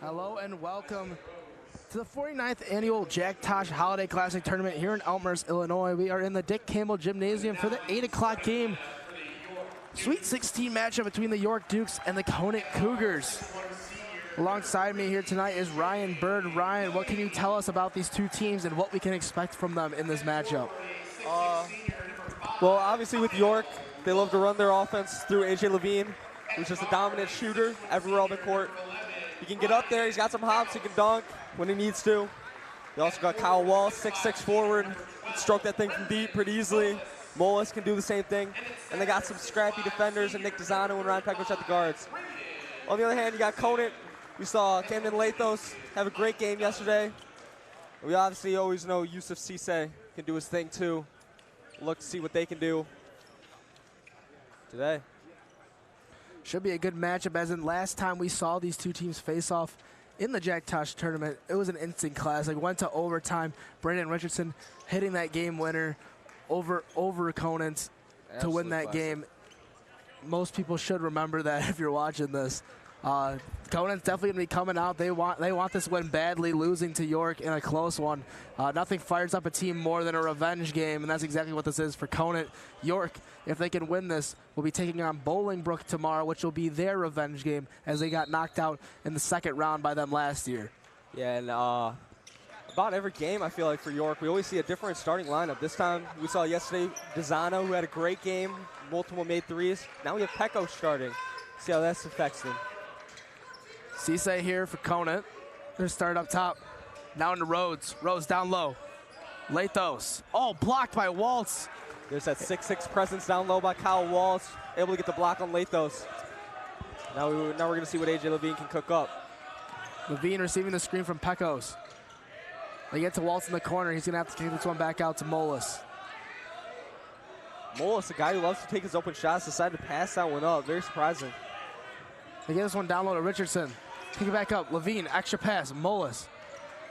Hello and welcome to the 49th Annual Jack Tosh Holiday Classic Tournament here in Elmhurst, Illinois. We are in the Dick Campbell Gymnasium for the 8 o'clock game. Sweet 16 matchup between the York Dukes and the Conant Cougars. Alongside me here tonight is Ryan Bird. Ryan, what can you tell us about these two teams and what we can expect from them in this matchup? Well, obviously with York, they love to run their offense through A.J. Levine, who's just a dominant shooter everywhere on the court. He can get up there, he's got some hops, he can dunk when he needs to. They also got Kyle Wall, 6'6" forward, stroke that thing from deep pretty easily. Molis can do the same thing. And they got some scrappy defenders and Nick Desano and Ryan Pekos at the guards. On the other hand, you got Conant. We saw Camden Lathos have a great game yesterday. We obviously always know Yusuf Cisse can do his thing too. Look to see what they can do today. Should be a good matchup, as in last time we saw these two teams face off in the Jack Tosh tournament, it was an instant classic. Went to overtime. Brandon Richardson hitting that game winner over Conant to win that game. Most people should remember that if you're watching this. Conant's definitely gonna be coming out. They want this win badly, losing to York in a close one. Nothing fires up a team more than a revenge game, and that's exactly what this is for Conant. York, if they can win this, will be taking on Bolingbrook tomorrow, which will be their revenge game, as they got knocked out in the second round by them last year. Yeah, and about every game, I feel like for York, we always see a different starting lineup. This time, we saw yesterday Desano, who had a great game, multiple made threes. Now we have Pekos starting. See how that affects them. Cisse here for Conant. They're start up top. Now into Rhodes. Rhodes down low. Lathos. Oh, blocked by Waltz. There's that 6'6" presence down low by Kyle Waltz. Able to get the block on Lathos. Now we're going to see what A.J. Levine can cook up. Levine receiving the screen from Pekos. They get to Waltz in the corner. He's going to have to kick this one back out to Molis. Molis, a guy who loves to take his open shots, decided to pass that one up. Very surprising. They get this one down low to Richardson. Kick it back up. Levine, extra pass. Molis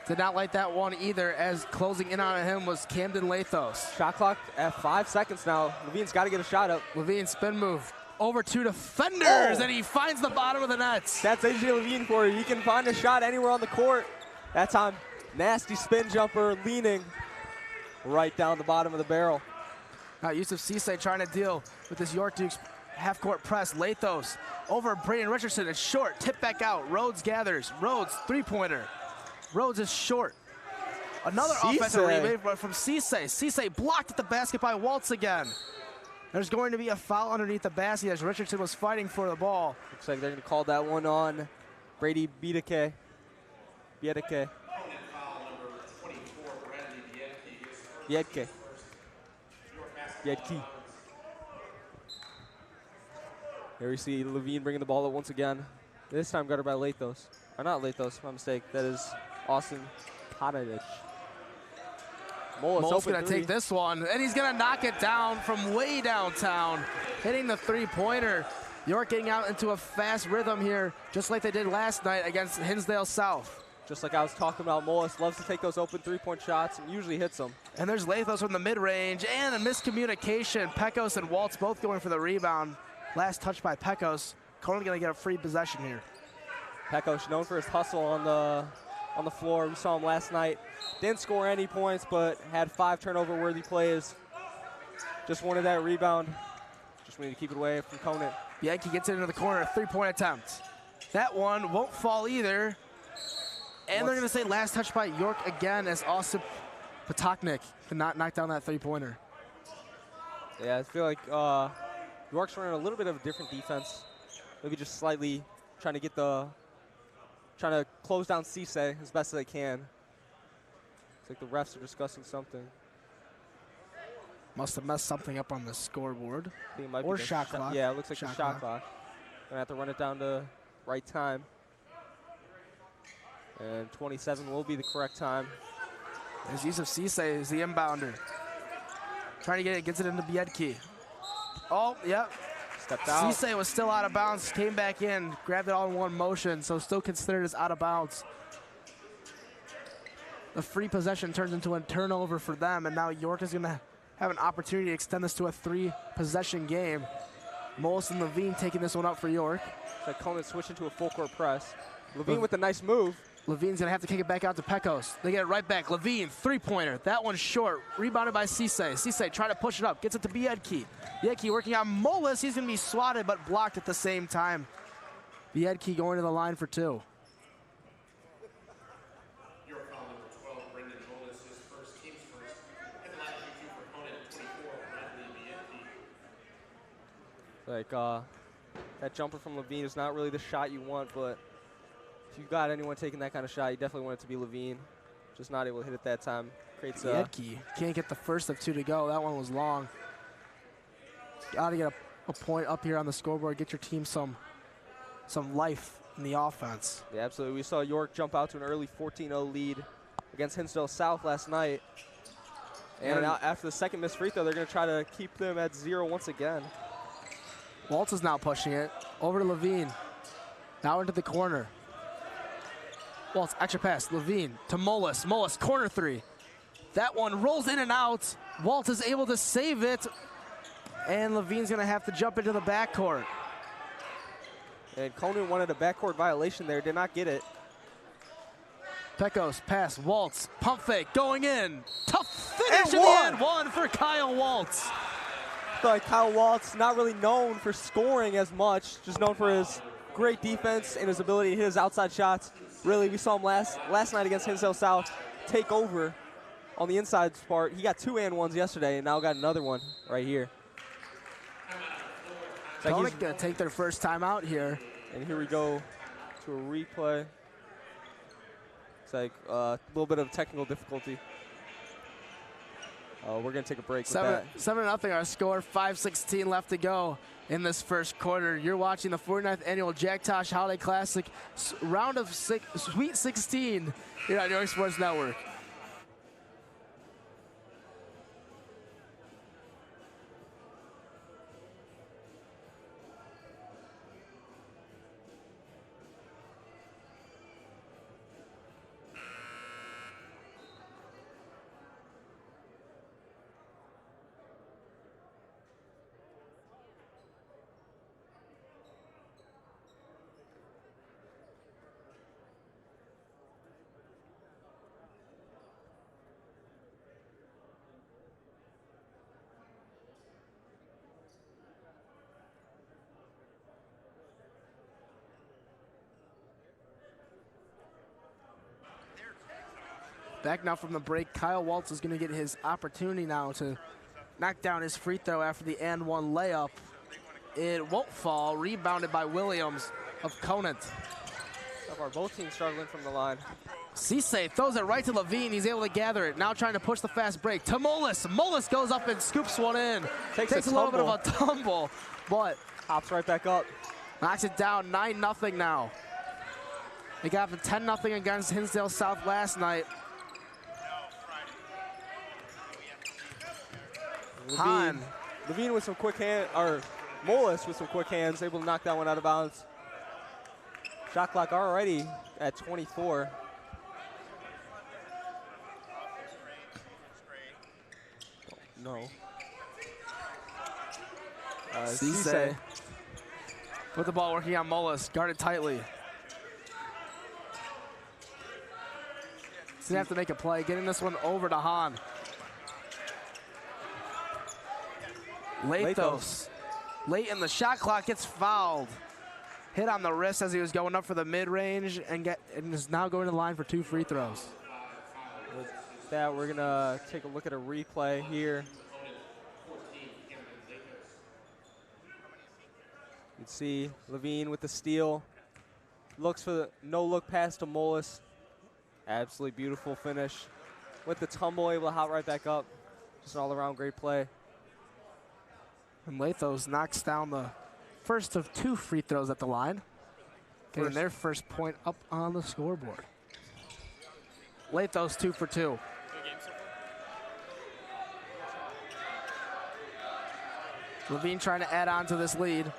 did not like that one either, as closing in on him was Camden Lathos. Shot clock at 5 seconds now. Levine's got to get a shot up. Levine spin move. Over two defenders, and he finds the bottom of the nets. That's A.J. Levine for you. He can find a shot anywhere on the court. That time, nasty spin jumper, leaning right down the bottom of the barrel. Now Yusuf Cisse trying to deal with this York Dukes half-court press. Lathos over Brandon Richardson. It's short. Tip back out. Rhodes gathers. Rhodes, three-pointer. Rhodes is short. Another offensive rebound from Cisse. Cisse blocked at the basket by Waltz again. There's going to be a foul underneath the basket as Richardson was fighting for the ball. Looks like they're going to call that one on Brady Biedeke. Biedeke. Here we see Levine bringing the ball up once again. This time guarded by Lathos. Or not Lathos, my mistake. That is Austin Potavich. Mole's going to take this one, and he's going to knock it down from way downtown, hitting the three-pointer. York getting out into a fast rhythm here, just like they did last night against Hinsdale South. Just like I was talking about, Molis loves to take those open three-point shots and usually hits them. And there's Lathos from the mid-range, and a miscommunication. Pekos and Waltz both going for the rebound. Last touch by Pekos. Conant going to get a free possession here. Pekos known for his hustle on the floor. We saw him last night. Didn't score any points, but had 5 turnover-worthy plays. Just wanted that rebound. Just wanted to keep it away from Conant. Yankee gets it into the corner, a three-point attempt. That one won't fall either. And they're going to say last touch by York again, as Austin Potoknik cannot knock down that three-pointer. Yeah, I feel like York's running a little bit of a different defense. Maybe just slightly trying to close down Cisse as best as they can. It's like the refs are discussing something. Must have messed something up on the scoreboard. I think it might or be the shot clock. Yeah, it looks like the shot clock. Gonna have to run it down to right time. And 27 will be the correct time. As Yusuf Cisse is the inbounder. Trying to get it, gets it into Biedke. Oh, yep. Stepped out. Cisse was still out of bounds, came back in, grabbed it all in one motion, so still considered as out of bounds. The free possession turns into a turnover for them, and now York is going to have an opportunity to extend this to a 3-possession game. Mullis and Levine taking this one up for York. So Conant switching to a full court press. Levine with a nice move. Levine's going to have to kick it back out to Pecos. They get it right back. Levine, three-pointer. That one's short. Rebounded by Cisse. Cisse trying to push it up. Gets it to Biedke. Biedke working on Mullis. He's going to be swatted but blocked at the same time. Biedke going to the line for 2. Like, that jumper from Levine is not really the shot you want, but if you got anyone taking that kind of shot, you definitely want it to be Levine. Just not able to hit it that time. Creates Biedke can't get the first of 2 to go. That one was long. Got to get a point up here on the scoreboard. Get your team some life in the offense. Yeah, absolutely. We saw York jump out to an early 14-0 lead against Hinsdale South last night. And now after the second missed free throw, they're going to try to keep them at 0 once again. Waltz is now pushing it. Over to Levine. Now into the corner. Waltz, extra pass. Levine to Mullis. Mullis, corner 3. That one rolls in and out. Waltz is able to save it. And Levine's going to have to jump into the backcourt. And Conant wanted a backcourt violation there. Did not get it. Pecos, pass, Waltz, pump fake, going in. Tough finish in the end. 1 for Kyle Waltz. I feel like Kyle Waltz, not really known for scoring as much, just known for his great defense and his ability to hit his outside shots. Really, we saw him last night against Hinsdale South take over on the inside part. He got 2 and 1s yesterday, and now got another one right here. Conant going to take their first time out here. And here we go to a replay. It's like a little bit of technical difficulty. We're going to take a break with that. 7-0 our score, 5:16 left to go in this first quarter. You're watching the 49th Annual Jack Tosh Holiday Classic round of Sweet 16 here on York Sports Network. Back now from the break, Kyle Waltz is going to get his opportunity now to knock down his free throw after the and 1 layup. It won't fall, rebounded by Williams of Conant. So far, both teams struggling from the line. Cisse throws it right to Levine. He's able to gather it. Now trying to push the fast break to Mullis. Mullis goes up and scoops one in. Takes a little bit of a tumble, but hops right back up. Knocks it down, 9-0 now. They got up to 10-0 against Hinsdale South last night. Levine with some quick hand, or Mullis with some quick hands, able to knock that one out of bounds. Shot clock already at 24. No. Cisse with the ball working on Mullis, guarded tightly. He's gonna have to make a play, getting this one over to Hahn. Lathos, late in the shot clock, gets fouled. Hit on the wrist as he was going up for the mid-range and is now going to the line for 2 free throws. With that, we're gonna take a look at a replay here. You can see Levine with the steal. Looks for the no-look pass to Mullis. Absolutely beautiful finish. With the tumble, able to hop right back up. Just an all-around great play. And Lathos knocks down the first of 2 free throws at the line, getting their first point up on the scoreboard. Lathos 2 for 2. Levine trying to add on to this lead.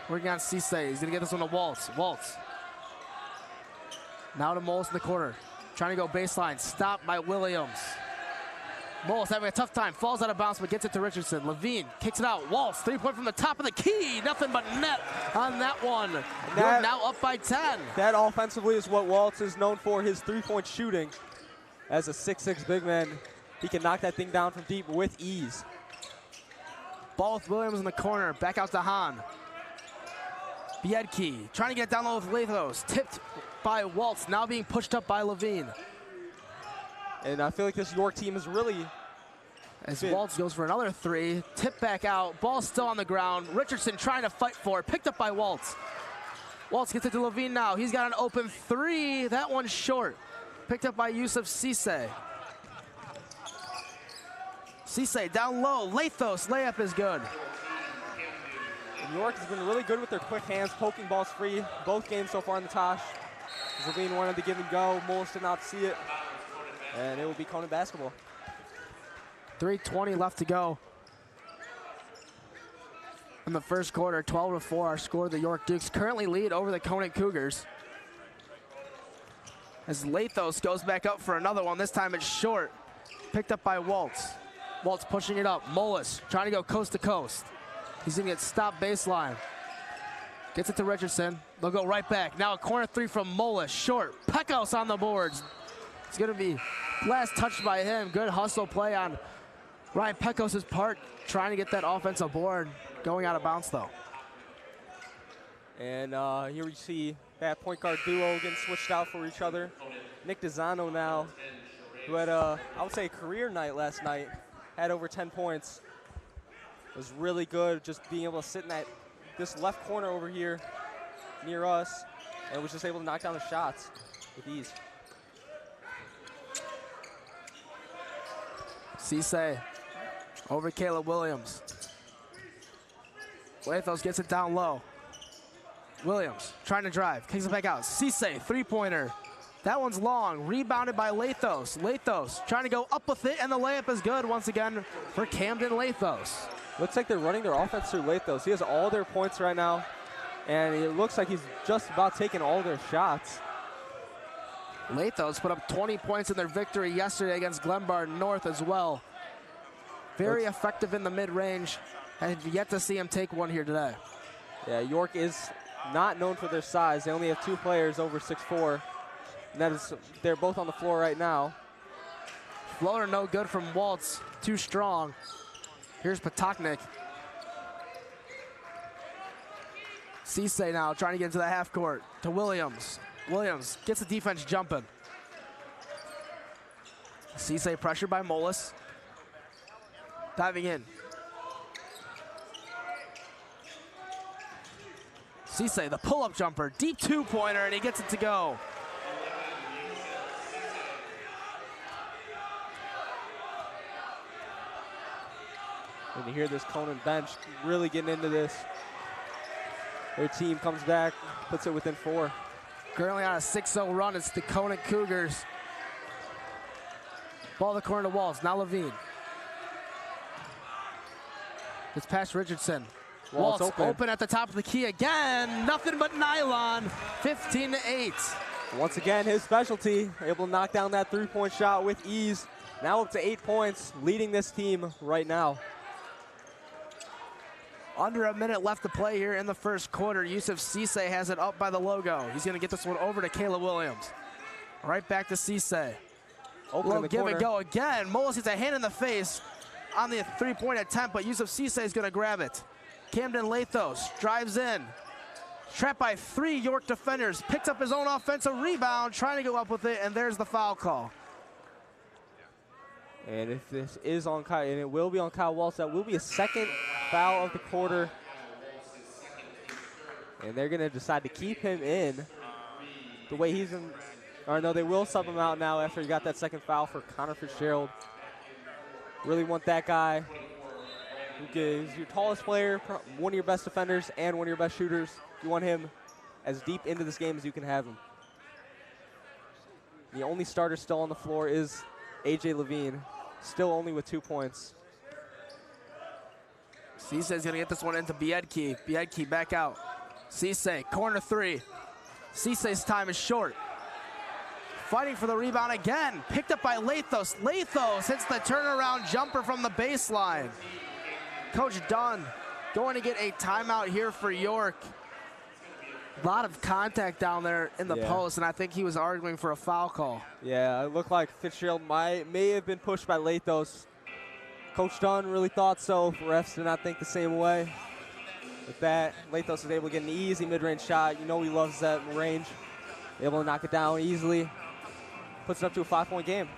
Working on Cisse. He's going to get this one to Waltz. Waltz. Now to Moles in the corner. Trying to go baseline. Stopped by Williams. Moles having a tough time. Falls out of bounds, but gets it to Richardson. Levine kicks it out. Waltz, 3-point from the top of the key. Nothing but net on that one. They're now up by 10. That offensively is what Waltz is known for, his three-point shooting. As a 6'6" big man, he can knock that thing down from deep with ease. Ball with Williams in the corner. Back out to Hahn. Biedke trying to get down low with Lathos. Tipped by Waltz, now being pushed up by Levine. And I feel like this York team is really... As Waltz goes for another three. Tip back out. Ball still on the ground. Richardson trying to fight for it. Picked up by Waltz. Waltz gets it to Levine now. He's got an open three. That one's short. Picked up by Yusuf Cisse. Cisse down low. Lathos layup is good. New York has been really good with their quick hands, poking balls free both games so far in the Tosh. Levine wanted to give and go. Moles did not see it. And it will be Conant basketball. 3:20 left to go in the first quarter. 12-4 our score. The York Dukes currently lead over the Conant Cougars. As Lathos goes back up for another one. This time it's short. Picked up by Waltz. Waltz pushing it up. Moles trying to go coast to coast. He's going to get stopped baseline. Gets it to Richardson. They'll go right back. Now a corner three from Moles. Short. Pecos on the boards. It's going to be last touched by him. Good hustle play on Ryan Pecos' part. Trying to get that offensive board. Going out of bounds, though. And here we see that point guard duo getting switched out for each other. Nick Dezzano now, who had I would say, a career night last night. Had over 10 points. Was really good just being able to sit in this left corner over here near us, and was just able to knock down the shots with ease. Cisse over Caleb Williams. Lathos gets it down low. Williams trying to drive, kicks it back out. Cisse, three-pointer. That one's long, rebounded by Lathos. Lathos trying to go up with it, and the layup is good once again for Camden Lathos. Looks like they're running their offense through Lathos. He has all their points right now, and it looks like he's just about taking all their shots. Lathos put up 20 points in their victory yesterday against Glenbard North as well. Very effective in the mid-range. I've yet to see him take one here today. Yeah, York is not known for their size. They only have two players over 6'4", and that is, they're both on the floor right now. Floater no good from Waltz, too strong. Here's Patoknik. Cisse now trying to get into the half court to Williams. Williams gets the defense jumping. Cisse pressured by Moles. Diving in. Cisse, the pull-up jumper, deep two-pointer, and he gets it to go. And you hear this Conant bench really getting into this. Their team comes back, puts it within 4. Currently on a 6-0 run, it's the Conant Cougars. Ball in the corner to Waltz, now Levine. It's past Richardson. Waltz open at the top of the key again. Nothing but nylon, 15-8. Once again, his specialty, able to knock down that three-point shot with ease. Now up to 8 points, leading this team right now. Under a minute left to play here in the first quarter. Yusuf Cisse has it up by the logo. He's going to get this one over to Caleb Williams. Right back to Cisse. Little give and go again. Moles gets a hand in the face on the three-point attempt, but Yusuf Cisse is going to grab it. Camden Lathos drives in. Trapped by 3 York defenders. Picks up his own offensive rebound, trying to go up with it, and there's the foul call. And if this is on Kyle, and it will be on Kyle Waltz, that will be a second foul of the quarter. And they're going to decide to keep him in the way he's in. Or no, they will sub him out now after he got that second foul for Connor Fitzgerald. Really want that guy who is your tallest player, one of your best defenders, and one of your best shooters. You want him as deep into this game as you can have him. The only starter still on the floor is A.J. Levine, still only with 2 points. Cissay's gonna get this one into Biedke. Biedke back out. Cissay, corner three. Cissay's time is short. Fighting for the rebound again. Picked up by Lathos. Lathos hits the turnaround jumper from the baseline. Coach Dunn going to get a timeout here for York. A lot of contact down there in the post, and I think he was arguing for a foul call. Yeah, it looked like Fitzgerald may have been pushed by Lathos. Coach Dunn really thought so. Refs did not think the same way. With that, Lathos was able to get an easy mid-range shot. You know he loves that range. Able to knock it down easily. Puts it up to a 5-point game.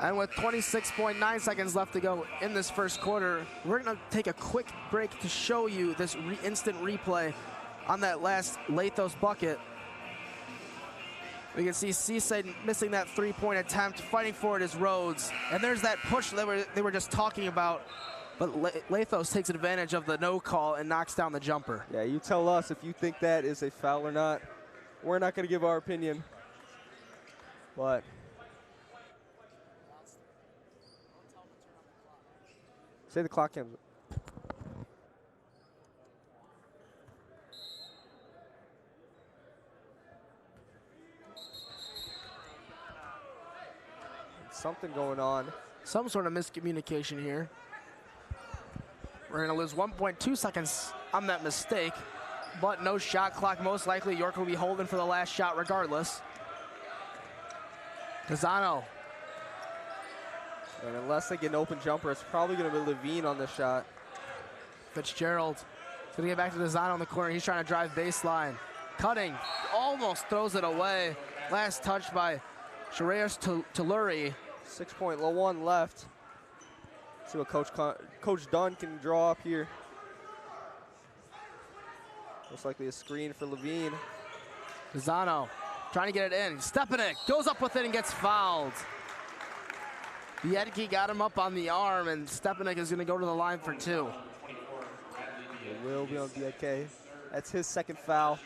And with 26.9 seconds left to go in this first quarter, we're going to take a quick break to show you this instant replay on that last Lathos bucket. We can see Cissay missing that three-point attempt. Fighting for it is Rhodes. And there's that push that they were just talking about. But Lathos takes advantage of the no call and knocks down the jumper. Yeah, you tell us if you think that is a foul or not. We're not going to give our opinion. But say the clock ends. Something going on. Some sort of miscommunication here. We're going to lose 1.2 seconds on that mistake, but no shot clock. Most likely York will be holding for the last shot regardless. Casano. And unless they get an open jumper, it's probably going to be Levine on this shot. Fitzgerald. He's going to get back to Casano in the corner. He's trying to drive baseline. Cutting. Almost throws it away. Last touch by Sharayas Telluri. 6.1 left. See what Coach Dunn can draw up here. Most likely a screen for Levine. Casano trying to get it in. Stepanek goes up with it and gets fouled. Biedke got him up on the arm, and Stepanek is going to go to the line for two. It will be on Biedke. That's his second foul.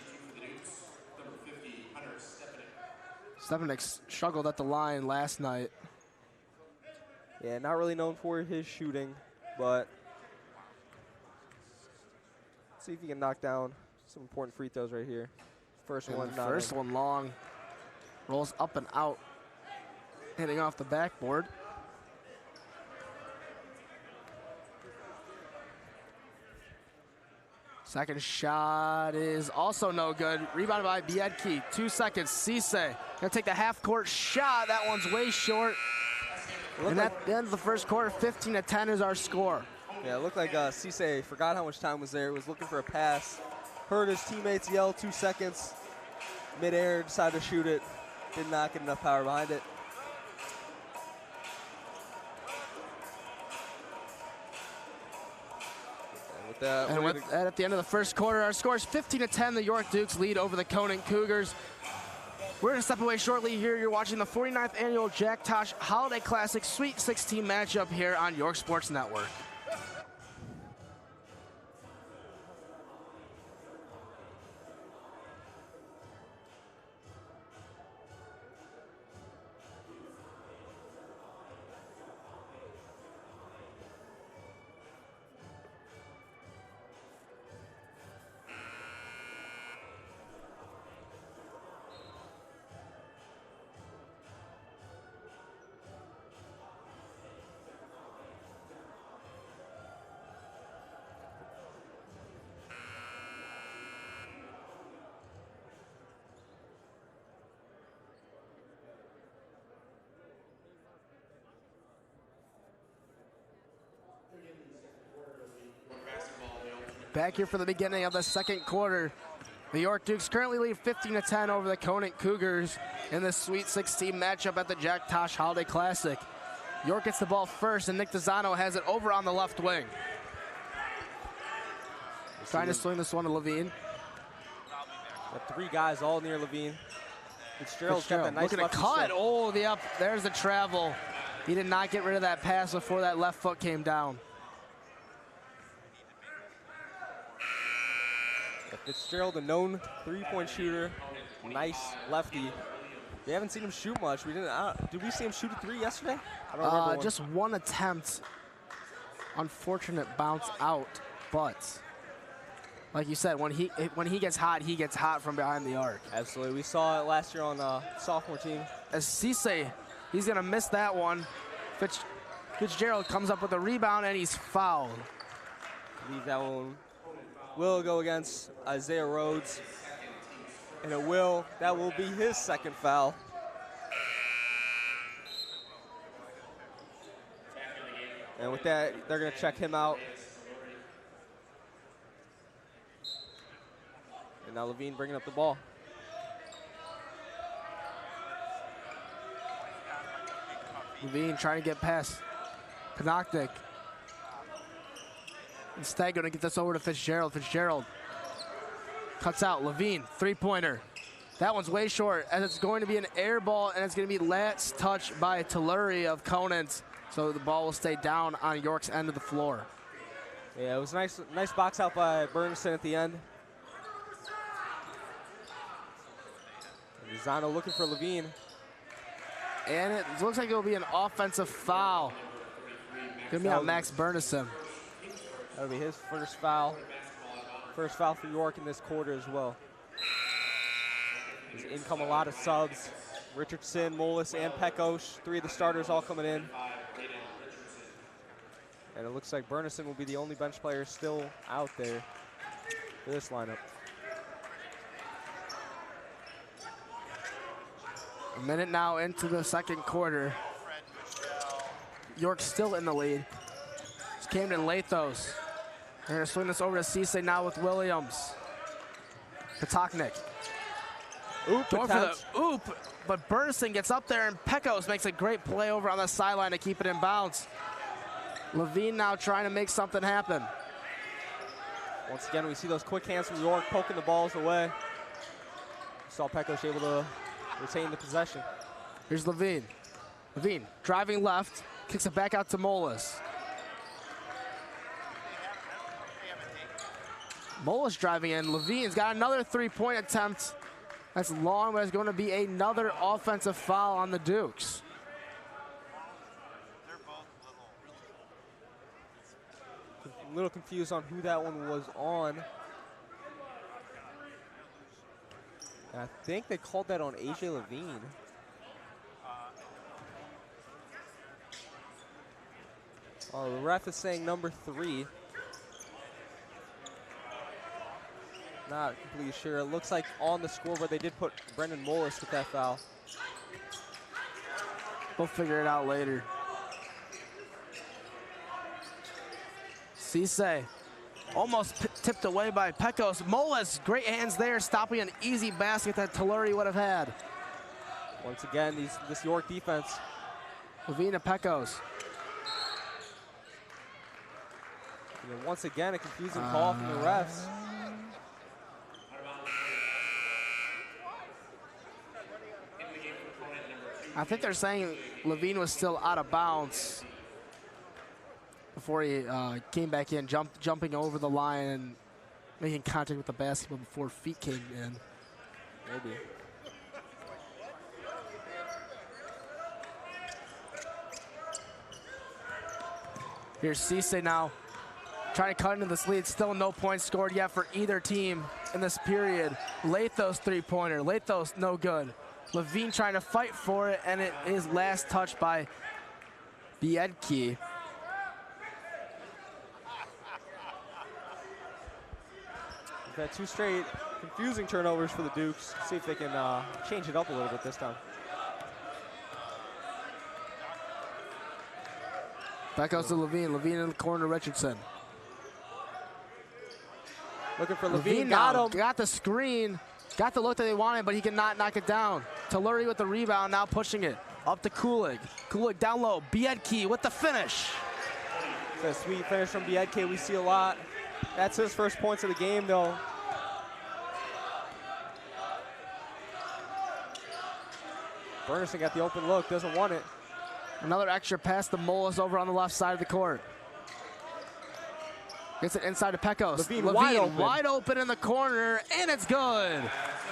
Stepanek struggled at the line last night. Yeah, not really known for his shooting, but see if he can knock down some important free throws right here. First one long. Rolls up and out. Hitting off the backboard. Second shot is also no good. Rebounded by Biedke. 2 seconds. Cissay gonna take the half-court shot. That one's way short. And at the end of the first quarter, 15-10 is our score. Yeah, it looked like Cissay forgot how much time was there. Was looking for a pass. Heard his teammates yell 2 seconds. Mid-air, decided to shoot it. Did not get enough power behind it. And with that, at the end of the first quarter, our score is 15-10. The York Dukes lead over the Conant Cougars. We're going to step away shortly here. You're watching the 49th Annual Jack Tosh Holiday Classic Sweet 16 matchup here on York Sports Network. Back here for the beginning of the second quarter. The York Dukes currently lead 15-10 over the Conant Cougars in the Sweet 16 matchup at the Jack Tosh Holiday Classic. York gets the ball first, and Nick Dezzano has it over on the left wing. Trying to swing this one to Levine. Got three guys all near Levine. Fitzgerald's got that nice looking to cut. Step. Oh, there's the travel. He did not get rid of that pass before that left foot came down. Fitzgerald, a known three-point shooter, nice lefty. We haven't seen him shoot much. Did we see him shoot a three yesterday? I don't remember. Just one attempt. Unfortunate bounce out. but like you said, when he gets hot from behind the arc. Absolutely. We saw it last year on the sophomore team. As Cisse, he's going to miss that one. Fitzgerald comes up with a rebound, and he's fouled. I believe that one will go against Isaiah Rhodes. And that will be his second foul. And with that, they're going to check him out. And now Levine bringing up the ball. Levine trying to get past Konopnik. Instead, going to get this over to Fitzgerald. Fitzgerald cuts out. Levine, three-pointer. That one's way short, as it's going to be an air ball, and it's going to be last touch by Telluri of Conant. So the ball will stay down on York's end of the floor. Yeah, it was nice box out by Bernstein at the end. Zano looking for Levine. And it looks like it'll be an offensive foul. Gonna be on Max Bernison. That'll be his first foul. First foul for York in this quarter as well. There's in come a lot of subs. Richardson, Molis, and Pekos. Three of the starters all coming in. And it looks like Bernison will be the only bench player still out there for this lineup. A minute now into the second quarter. York still in the lead. It's Camden Lathos. They're going to swing this over to Cisse now with Williams. Patoknik. Going for the oop, but Bernison gets up there, and Pekos makes a great play over on the sideline to keep it in bounds. Levine now trying to make something happen. Once again, we see those quick hands from York poking the balls away. We saw Pekos able to retain the possession. Here's Levine. Levine driving left, kicks it back out to Molis. Molis driving in. Levine's got another three-point attempt. That's long, but it's going to be another offensive foul on the Dukes. A little confused on who that one was on. And I think they called that on AJ Levine. Oh, the ref is saying number 3. Not completely sure. It looks like on the scoreboard they did put Brendan Molis with that foul. We'll figure it out later. Cisse almost tipped away by Pekos. Molis, great hands there, stopping an easy basket that Telluri would have had. Once again, this York defense. Levine to Pekos. And then once again, a confusing call from the refs. I think they're saying Levine was still out of bounds before he came back in, jumping over the line and making contact with the basketball before feet came in. Maybe. Here's Cisse now, trying to cut into this lead. Still no points scored yet for either team in this period. Lathos three-pointer. Lathos no good. Levine trying to fight for it, and it is last touched by Biedke. We've had 2 straight confusing turnovers for the Dukes. See if they can change it up a little bit this time. Back goes to Levine. Levine in the corner, Richardson. Looking for Levine, got him. Got the screen, got the look that they wanted, but he cannot knock it down. Telluri with the rebound, now pushing it up to Kulig. Kulig down low, Biedke with the finish. It's a sweet finish from Biedke, we see a lot. That's his first points of the game, though. Bernison got the open look, doesn't want it. Another extra pass to Molis over on the left side of the court. Gets it inside to Pekos. Levine wide open in the corner, and it's good.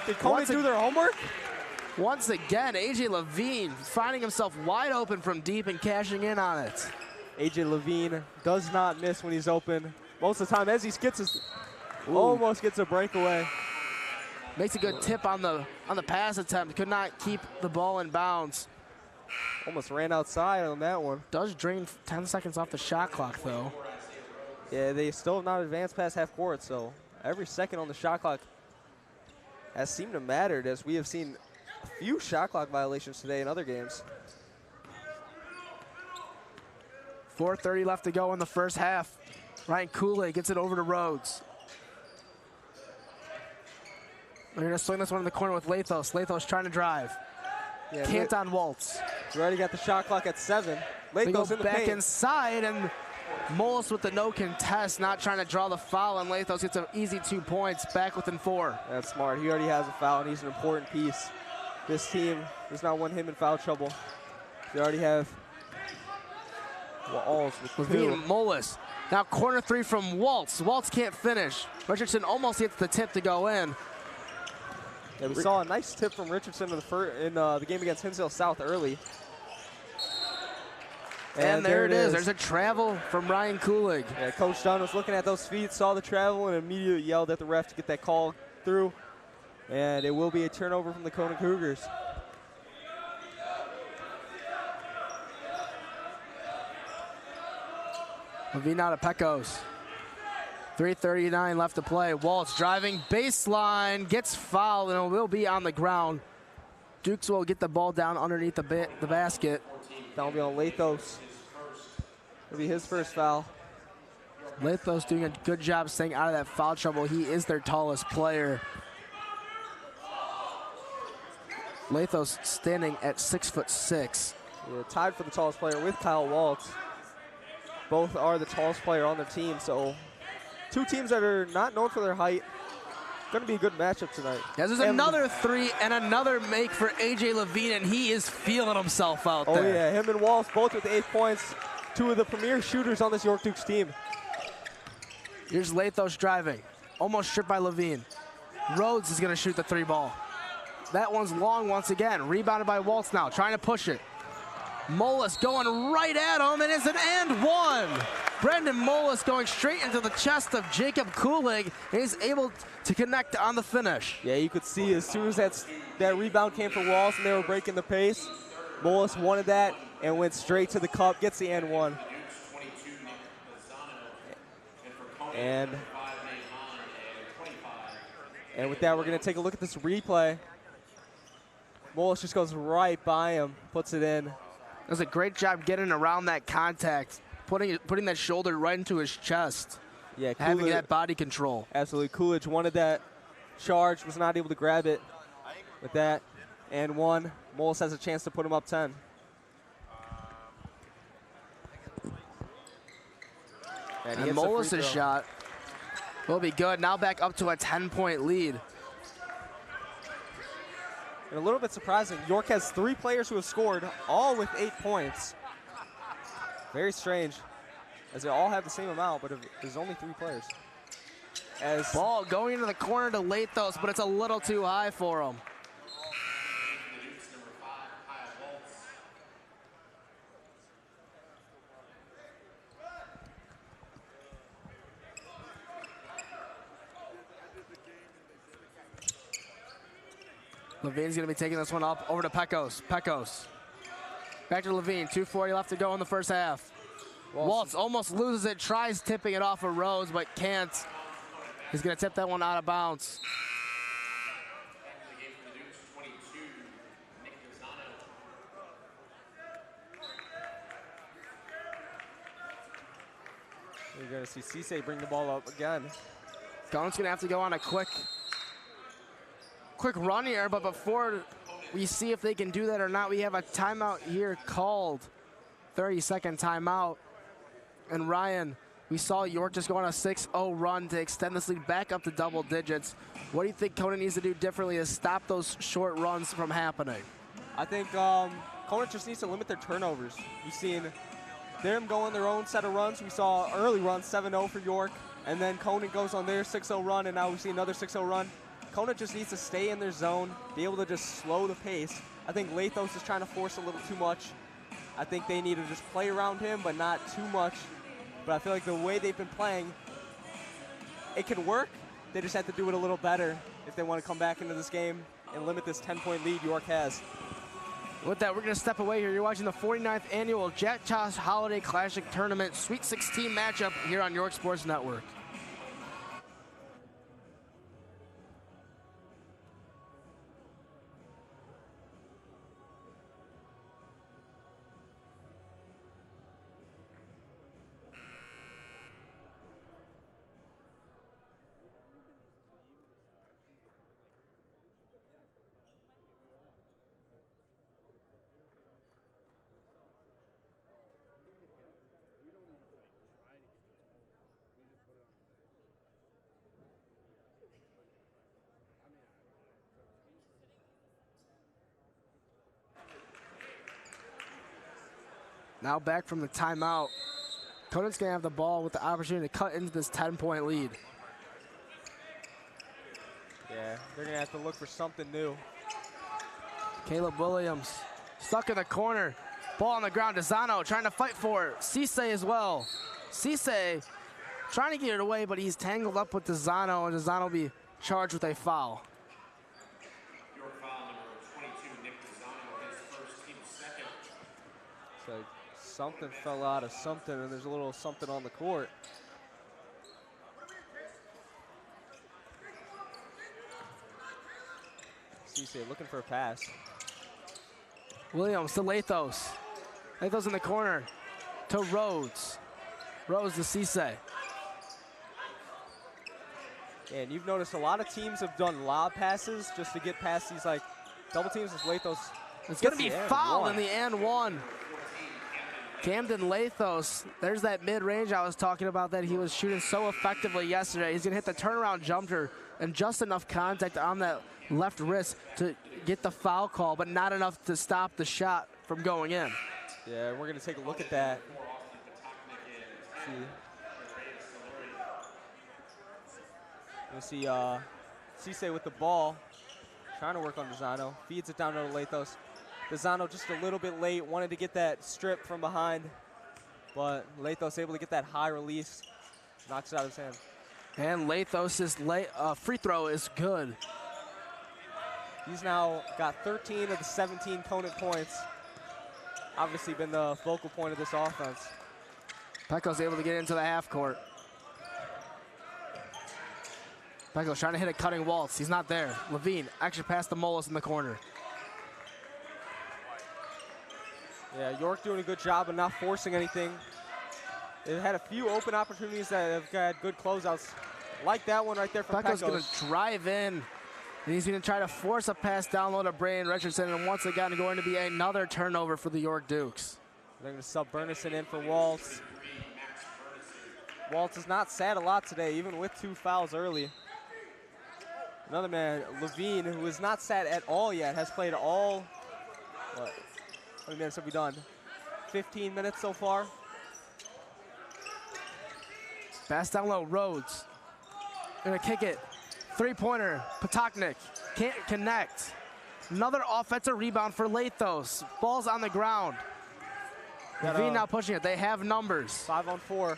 Did Conant do their homework? Once again, AJ Levine finding himself wide open from deep and cashing in on it. AJ Levine does not miss when he's open. most of the time as he gets his, almost gets a breakaway. Makes a good tip on the pass attempt. Could not keep the ball in bounds. Almost ran outside on that one. Does drain 10 seconds off the shot clock, though. Yeah, they still have not advanced past half court, so every second on the shot clock has seemed to matter, as we have seen a few shot clock violations today in other games. 4:30 left to go in the first half. Ryan Kool-Aid gets it over to Rhodes. They're going to swing this one in the corner with Lathos. Lathos trying to drive. Yeah, Can't on Waltz. We already got the shot clock at 7. They go Lathos in the back paint. inside, and Mullis with the no contest, not trying to draw the foul, and Lathos gets an easy 2 points, back within 4. That's smart. He already has a foul, and he's an important piece. This team does not want him in foul trouble. They already have Waltz with Levine, 2. Mullis. Now corner 3 from Waltz. Waltz can't finish. Richardson almost gets the tip to go in. Yeah, we saw a nice tip from Richardson in the game against Hinsdale South early. And there it is. There's a travel from Ryan Kool-Aid. Yeah, Coach Dunn was looking at those feet, saw the travel, and immediately yelled at the ref to get that call through. And it will be a turnover from the Conant Cougars. Levine out of Pecos. 3:39 left to play. Waltz driving baseline, gets fouled, and it will be on the ground. Dukes will get the ball down underneath the basket. That'll be on Lathos. It'll be his first foul. Lathos doing a good job staying out of that foul trouble. He is their tallest player. Lathos standing at 6'6". Yeah, tied for the tallest player with Kyle Waltz. Both are the tallest player on their team, so two teams that are not known for their height. Going to be a good matchup tonight. Yes, there's another 3 and another make for A.J. Levine, and he is feeling himself out there. Oh, yeah, him and Waltz both with 8 points. 2 of the premier shooters on this York Dukes team. Here's Lathos driving. Almost stripped by Levine. Rhodes is going to shoot the 3 ball. That one's long once again. Rebounded by Waltz now, trying to push it. Mullis going right at him, and it's an and one. Brendan Mullis going straight into the chest of Jacob Kool-Aid, and he's able to connect on the finish. Yeah, you could see as soon as that rebound came for Waltz and they were breaking the pace, Mullis wanted that and went straight to the cup, gets the and one. And with that, we're going to take a look at this replay. Mullis just goes right by him, puts it in. Does a great job getting around that contact, putting that shoulder right into his chest. Yeah, having that body control. Absolutely. Coolidge wanted that charge, was not able to grab it with that. And one. Mullis has a chance to put him up 10. And Mullis' shot will be good. Now back up to a 10-point lead. And a little bit surprising, York has 3 players who have scored, all with 8 points. Very strange, as they all have the same amount, but there's only 3 players. As ball going into the corner to Lathos, but it's a little too high for him. Levine's going to be taking this one up over to Pecos. Pecos. Back to Levine. 2:40 left to go in the first half. Waltz almost loses it, tries tipping it off of Rose, but can't. He's going to tip that one out of bounds. You're going to see Cisse bring the ball up again. Conant's going to have to go on a quick run here, but before we see if they can do that or not, we have a timeout here called. 30-second timeout. And Ryan, we saw York just go on a 6-0 run to extend this lead back up to double digits. What do you think Conant needs to do differently to stop those short runs from happening? I think Conant just needs to limit their turnovers. You've seen them go on their own set of runs. We saw early run 7-0 for York, and then Conant goes on their 6-0 run, and now we see another 6-0 run. Conant just needs to stay in their zone, be able to just slow the pace. I think Lathos is trying to force a little too much. I think they need to just play around him, but not too much. But I feel like the way they've been playing, it can work. They just have to do it a little better if they want to come back into this game and limit this 10-point lead York has. With that, we're going to step away here. You're watching the 49th Annual Jack Tosh Holiday Classic Tournament Sweet 16 matchup here on York Sports Network. Now back from the timeout. Conant's going to have the ball with the opportunity to cut into this 10-point lead. Yeah, they're going to have to look for something new. Caleb Williams stuck in the corner. Ball on the ground. Desano trying to fight for it. Cisse as well. Cisse trying to get it away, but he's tangled up with Desano, and Desano will be charged with a foul. Your foul number 22, Nick Desano, his first, team second. So something fell out of something, and there's a little something on the court. Cisse looking for a pass. Williams to Lathos. Lathos in the corner to Rhodes. Rhodes to Cisse. And you've noticed a lot of teams have done lob passes just to get past these like double teams as Lathos. It's going to be fouled in the and one. Camden Lathos, there's that mid-range I was talking about that he was shooting so effectively yesterday. He's going to hit the turnaround jumper and just enough contact on that left wrist to get the foul call, but not enough to stop the shot from going in. Yeah, we're going to take a look at that. See. Cisse with the ball, trying to work on Desano. Feeds it down to Lathos. Desano just a little bit late, wanted to get that strip from behind, but Lathos able to get that high release, knocks it out of his hand. And Lathos' free throw is good. He's now got 13 of the 17 Conant points. Obviously been the focal point of this offense. Pecco's able to get into the half court. Pecco's trying to hit a cutting waltz. He's not there. Levine actually passed the Molas in the corner. Yeah, York doing a good job of not forcing anything. They've had a few open opportunities that have got good closeouts, like that one right there from Pecco's. Pecco's going to drive in, and he's going to try to force a pass down low to Brandon Richardson, and once again going to be another turnover for the York Dukes. They're going to sub Burnison in for Waltz. Waltz has not sat a lot today, even with 2 fouls early. Another man, Levine, who has not sat at all yet, has played all, how many minutes have we done? 15 minutes so far. Pass down low, Rhodes. Gonna kick it. Three-pointer, Patoknik. Can't connect. Another offensive rebound for Lathos. Ball's on the ground. Levine now pushing it. They have numbers. 5-on-4.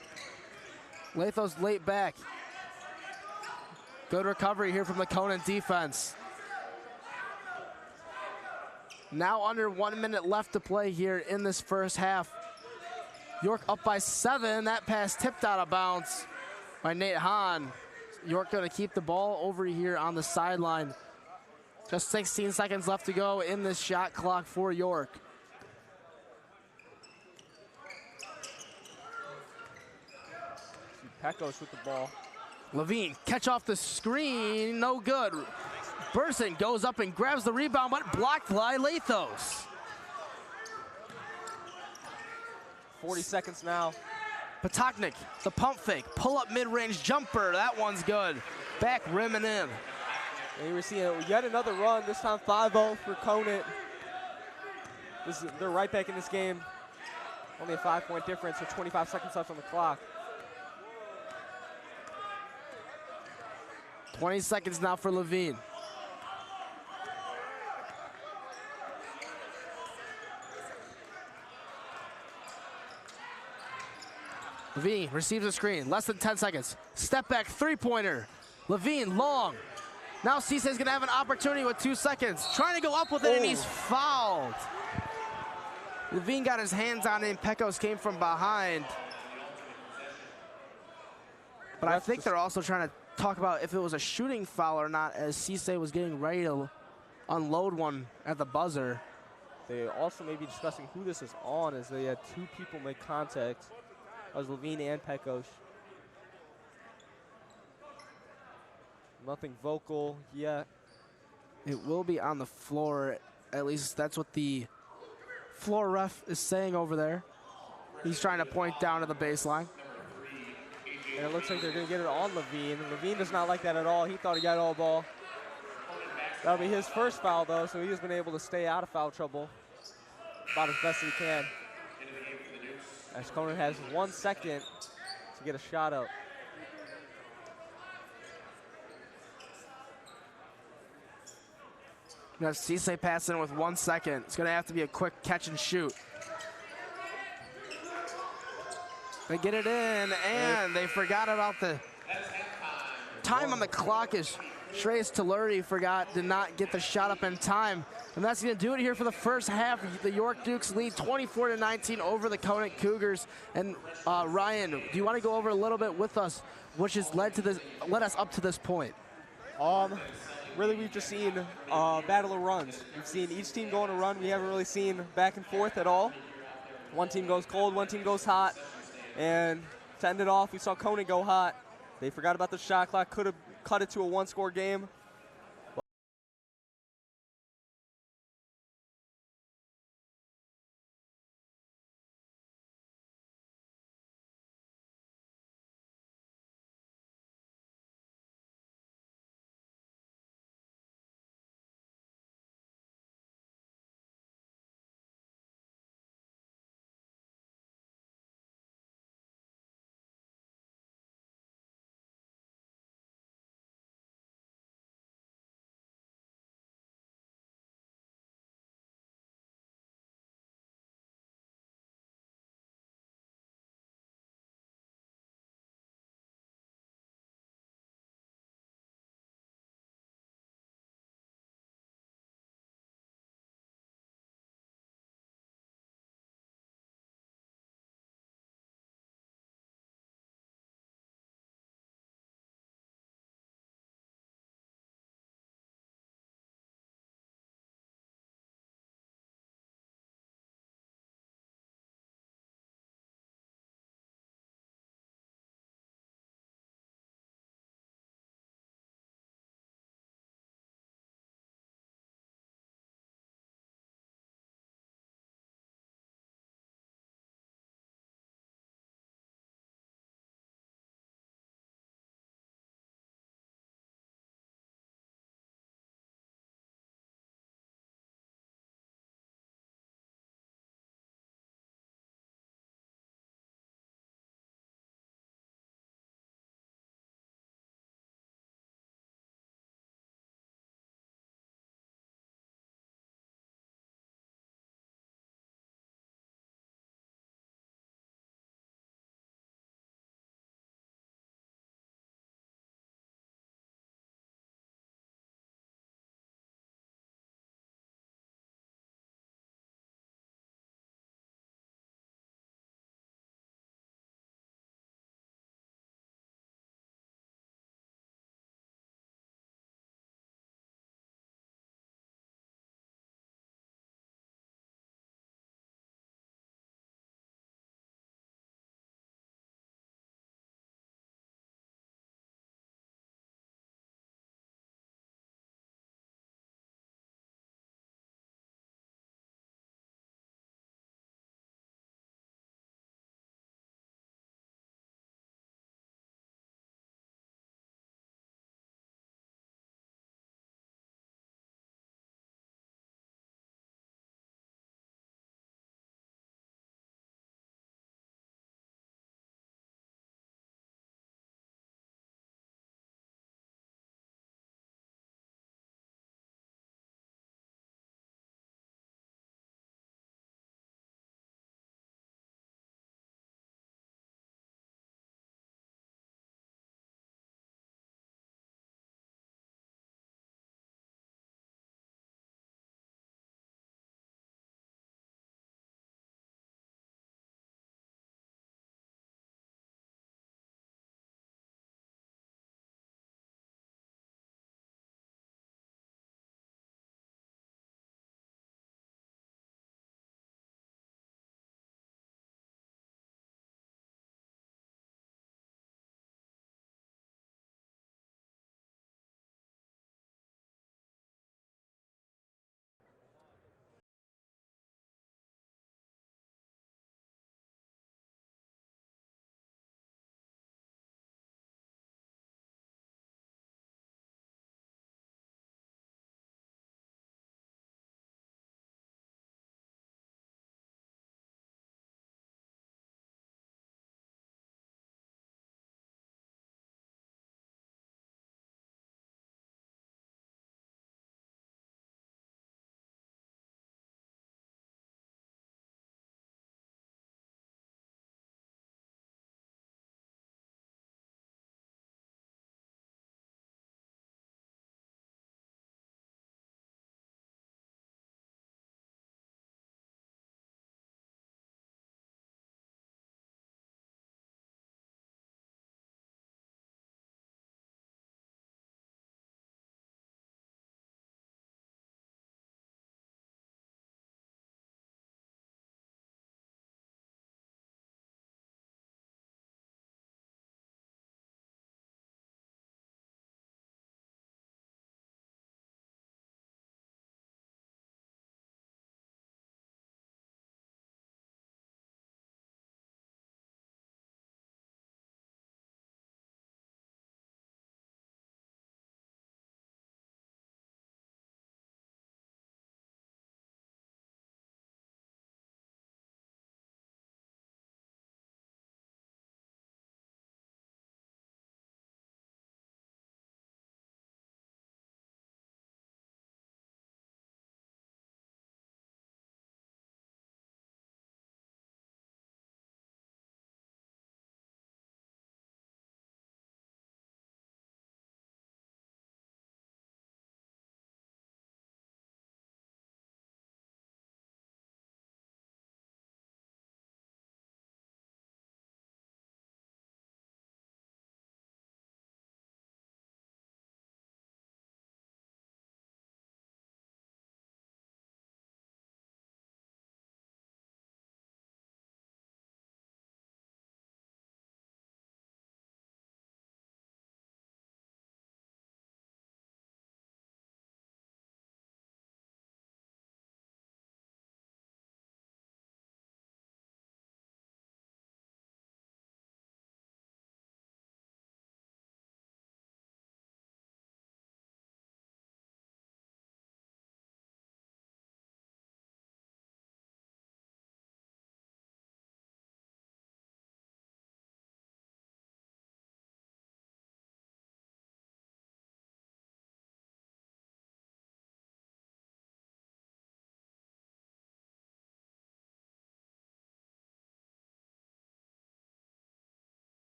Lathos late back. Good recovery here from the Conant defense. Now under 1 minute left to play here in this first half. York up by 7. That pass tipped out of bounds by Nate Hahn. York going to keep the ball over here on the sideline. Just 16 seconds left to go in this shot clock for York. Pecos with the ball. Levine, catch off the screen, no good. Burson goes up and grabs the rebound, but blocked by Lathos. 40 seconds now. Patoknik, the pump fake, pull-up mid-range jumper, that one's good. Back rim and in. And we're seeing yet another run, this time 5-0 for Conant. They're right back in this game. Only a 5-point difference with 25 seconds left on the clock. 20 seconds now for Levine. Levine receives a screen, less than 10 seconds. Step back, three-pointer. Levine, long. Now Cisse's gonna have an opportunity with 2 seconds. Trying to go up with it, and he's fouled. Levine got his hands on it, and Pecos came from behind. But I think they're also trying to talk about if it was a shooting foul or not, as Cisse was getting ready to unload one at the buzzer. They also may be discussing who this is on, as they had 2 people make contact. That was Levine and Pecos. Nothing vocal yet. It will be on the floor. At least that's what the floor ref is saying over there. He's trying to point down to the baseline. And it looks like they're going to get it on Levine. Levine does not like that at all. He thought he got all ball. That'll be his first foul, though, so he's been able to stay out of foul trouble about as best he can. As Conant has 1 second to get a shot up. You have Cisse passing with 1 second. It's going to have to be a quick catch and shoot. They get it in, and they forgot about the time on the clock as Shreyas Telluri did not get the shot up in time. And that's going to do it here for the first half. The York Dukes lead 24-19 over the Conant Cougars. And Ryan, do you want to go over a little bit with us, which has led us up to this point? Really, we've just seen battle of runs. We've seen each team go on a run. We haven't really seen back and forth at all. One team goes cold, one team goes hot. And to end it off, we saw Conant go hot. They forgot about the shot clock, could have cut it to a 1-score game.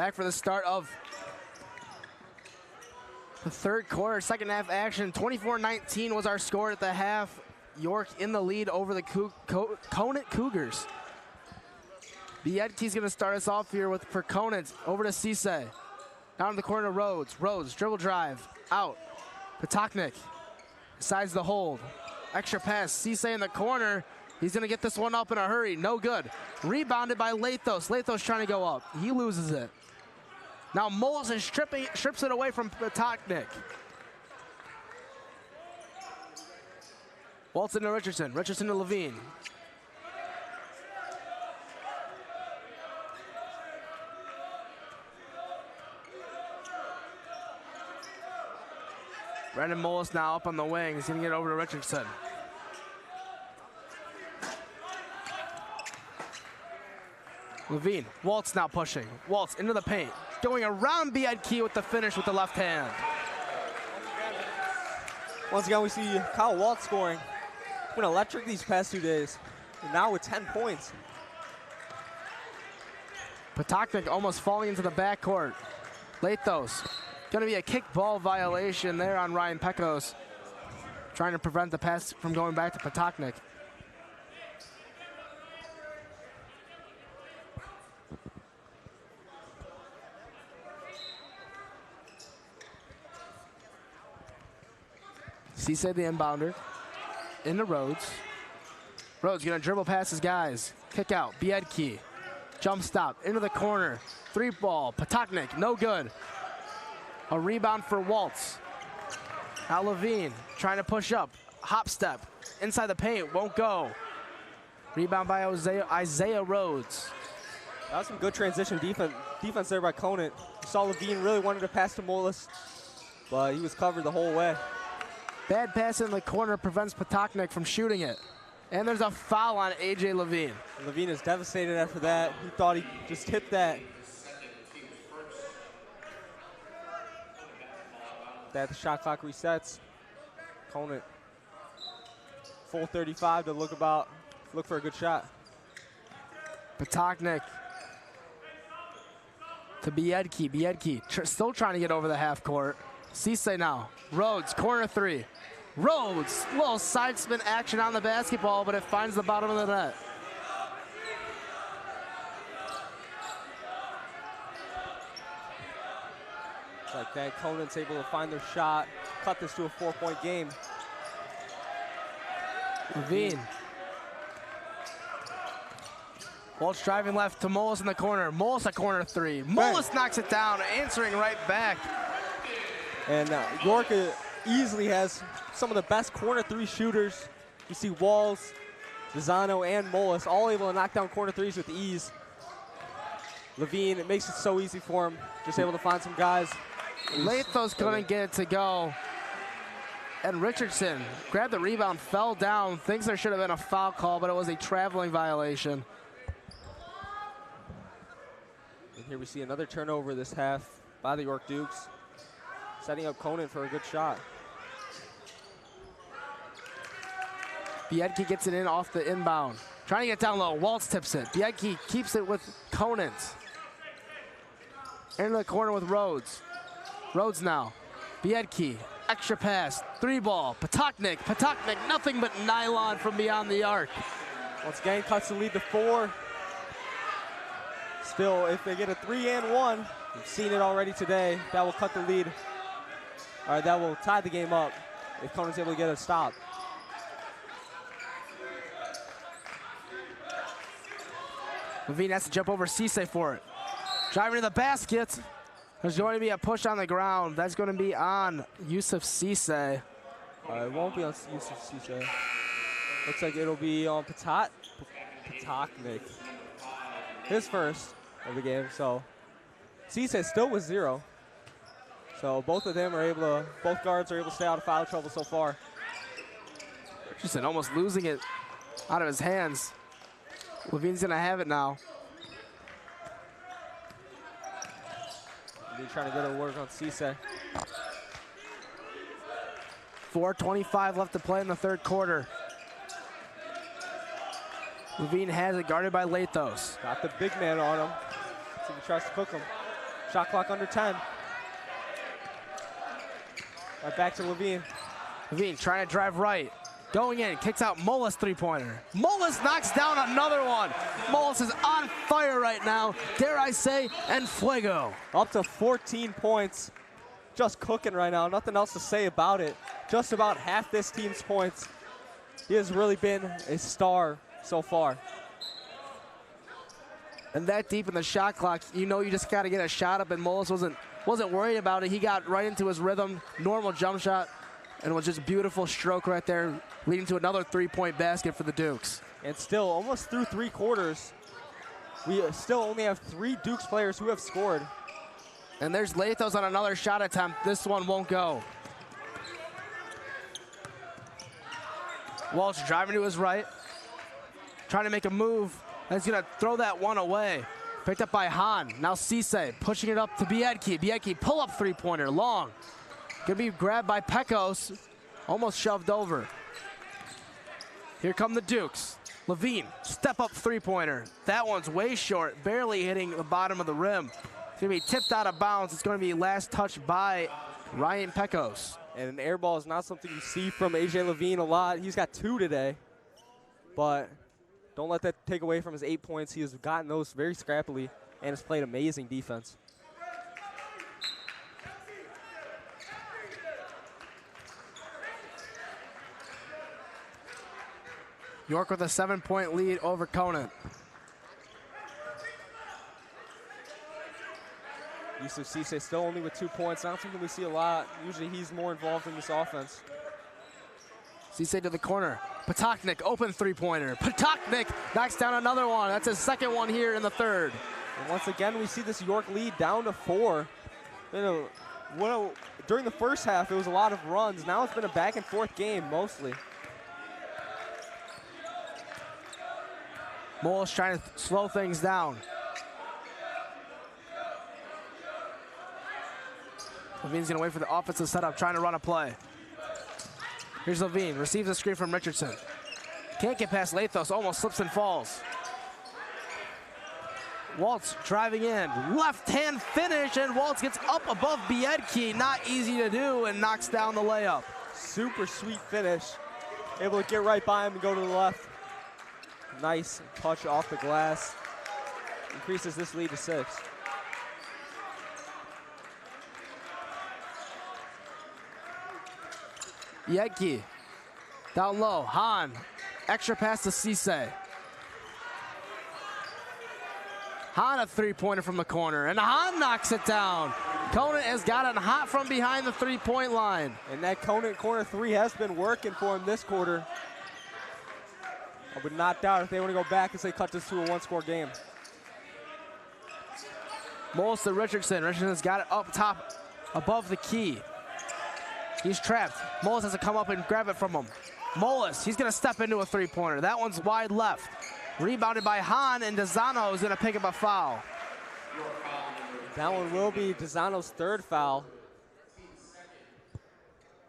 Back for the start of the third quarter, second half action. 24-19 was our score at the half. York in the lead over the Conant Cougars. Biedke's going to start us off here for Conant. Over to Cisse. Down in the corner to Rhodes. Rhodes, dribble drive, out. Patoknik decides to hold. Extra pass, Cisse in the corner. He's going to get this one up in a hurry. No good. Rebounded by Lathos. Lathos trying to go up. He loses it. Now Mollison strips it away from Patoknik. Walton to Richardson. Richardson to Levine. Brandon Mullis now up on the wing. He's going to get over to Richardson. Levine. Waltz now pushing. Waltz into the paint. Going around Biedke with the finish with the left hand. Once again, we see Kyle Waltz scoring. Been electric these past 2 days. And now with 10 points. Patoknik almost falling into the backcourt. Lathos. Going to be a kick ball violation there on Ryan Pecos. Trying to prevent the pass from going back to Patoknik. Cisse the inbounder. Into Rhodes. Rhodes going to dribble past his guys. Kick out. Biedke. Jump stop. Into the corner. Three ball. Patoknik. No good. A rebound for Waltz. Now Levine trying to push up. Hop step. Inside the paint. Won't go. Rebound by Isaiah Rhodes. That was some good transition defense there by Conant. You saw Levine really wanted to pass to Mullis, but he was covered the whole way. Bad pass in the corner prevents Patoknik from shooting it. And there's a foul on A.J. Levine. Levine is devastated after that. He thought he just tipped that. That the shot clock resets. Conant. Full 35 to look for a good shot. Patoknik to Biedke. Biedke still trying to get over the half court. Cisse now. Rhodes, corner three. Rhodes, little side spin action on the basketball, but it finds the bottom of the net. Like that, Conant's able to find their shot, cut this to a 4-point game. Levine. Waltz driving left to Mullis in the corner. Mullis a corner three. Mullis knocks it down, answering right back. And York easily has some of the best corner three shooters. You see Walls, Lozano, and Mullis all able to knock down corner threes with ease. Levine, it makes it so easy for him. Just able to find some guys. Lathos couldn't get it to go. And Richardson grabbed the rebound, fell down. Thinks there should have been a foul call, but it was a traveling violation. And here we see another turnover this half by the York Dukes, setting up Conant for a good shot. Biedke gets it in off the inbound. Trying to get down low. Waltz tips it. Biedke keeps it with Conant. Into the corner with Rhodes. Rhodes now. Biedke. Extra pass. Three ball. Patoknik. Patoknik. Nothing but nylon from beyond the arc. Once again, cuts the lead to 4. Still, if they get a 3 and 1, we've seen it already today, that will cut the lead. All right, that will tie the game up if Conant's able to get a stop. Levine has to jump over Cisse for it. Driving to the basket. There's going to be a push on the ground. That's going to be on Yusuf Cisse. It won't be on Yusuf Cisse. Looks like it'll be on Patoknik. His first of the game, so Cisse still with 0. So both of them are able to, both guards are able to stay out of foul trouble so far. Richardson almost losing it out of his hands. Levine's gonna have it now. Levine trying to go to work on Cisse. 4:25 left to play in the third quarter. Levine has it guarded by Lathos. Got the big man on him. See if he tries to cook him. Shot clock under 10. Right back to Levine. Levine trying to drive right. Going in, kicks out Molas three-pointer. Molas knocks down another one. Molas is on fire right now. Dare I say, en fuego. Up to 14 points. Just cooking right now. Nothing else to say about it. Just about half this team's points. He has really been a star so far. And that deep in the shot clock, you know you just got to get a shot up, and Molas wasn't worried about it. He got right into his rhythm, normal jump shot, and it was just a beautiful stroke right there, leading to another three-point basket for the Dukes. And still, almost through 3 quarters, we still only have 3 Dukes players who have scored. And there's Lathos on another shot attempt. This one won't go. Walsh driving to his right, trying to make a move. And he's going to throw that one away. Picked up by Hahn. Now Cisse pushing it up to Biedke. Biedke pull-up three-pointer, long. Going to be grabbed by Pecos. Almost shoved over. Here come the Dukes. Levine, step-up three-pointer. That one's way short, barely hitting the bottom of the rim. It's going to be tipped out of bounds. It's going to be last touched by Ryan Pecos. And an air ball is not something you see from AJ Levine a lot. He's got 2 today. But don't let that take away from his 8 points. He has gotten those very scrappily and has played amazing defense. York with a 7-point lead over Conant. Yusuf Cisse still only with 2 points. Not something we see a lot. Usually he's more involved in this offense. Cisse to the corner. Patoknik, open three-pointer. Patoknik knocks down another one. That's his second one here in the third. And once again, we see this York lead down to 4. During the first half, it was a lot of runs. Now it's been a back-and-forth game, mostly. Moles trying to slow things down. Levine's going to wait for the offensive setup, trying to run a play. Here's Levine, receives a screen from Richardson. Can't get past Lathos, almost slips and falls. Waltz driving in, left-hand finish, and Waltz gets up above Biedke. Not easy to do, and knocks down the layup. Super sweet finish. Able to get right by him and go to the left. Nice touch off the glass. Increases this lead to 6. Biedke, down low, Hahn, extra pass to Cisse. Hahn a three-pointer from the corner, and Hahn knocks it down. Conant has gotten hot from behind the three-point line. And that Conant corner 3 has been working for him this quarter. I would not doubt if they want to go back and say cut this to a 1-score game. Moles to Richardson. Richardson's got it up top above the key. He's trapped. Moles has to come up and grab it from him. Moles, he's going to step into a three-pointer. That one's wide left. Rebounded by Hahn, and Dezano is going to pick up a foul. That one will be Dezano's 3rd foul.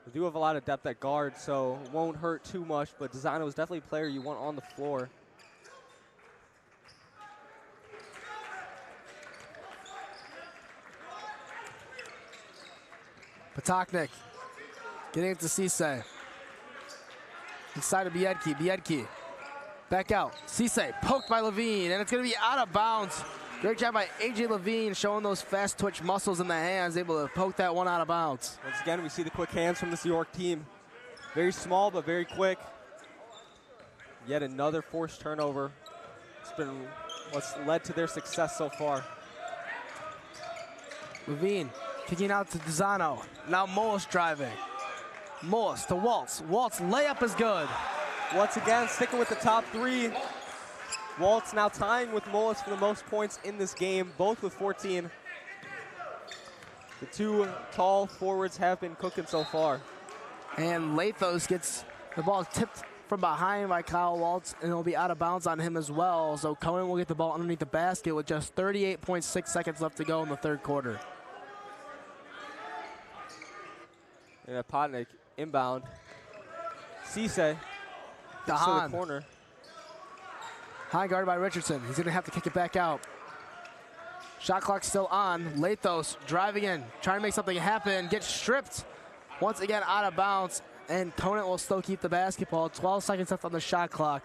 We do have a lot of depth at guard, so it won't hurt too much, but Dezano is definitely a player you want on the floor. Patoknik getting it to Cisse. Inside of Biedke. Biedke back out. Cisse poked by Levine, and it's going to be out of bounds. Great job by AJ Levine showing those fast twitch muscles in the hands, able to poke that one out of bounds. Once again, we see the quick hands from this York team. Very small, but very quick. Yet another forced turnover. It's been what's led to their success so far. Levine kicking out to Dezano. Now Moles driving. Moles to Waltz. Waltz layup is good. Once again, sticking with the top 3. Waltz now tying with Moles for the most points in this game, both with 14. The 2 tall forwards have been cooking so far. And Lathos gets the ball tipped from behind by Kyle Waltz, and it'll be out of bounds on him as well. So Conant will get the ball underneath the basket with just 38.6 seconds left to go in the 3rd quarter. And Potnick inbound. Cisse to Hahn. the corner. High guarded by Richardson. He's going to have to kick it back out. Shot clock still on. Lathos driving in, trying to make something happen, gets stripped once again out of bounds, and Conant will still keep the basketball. 12 seconds left on the shot clock.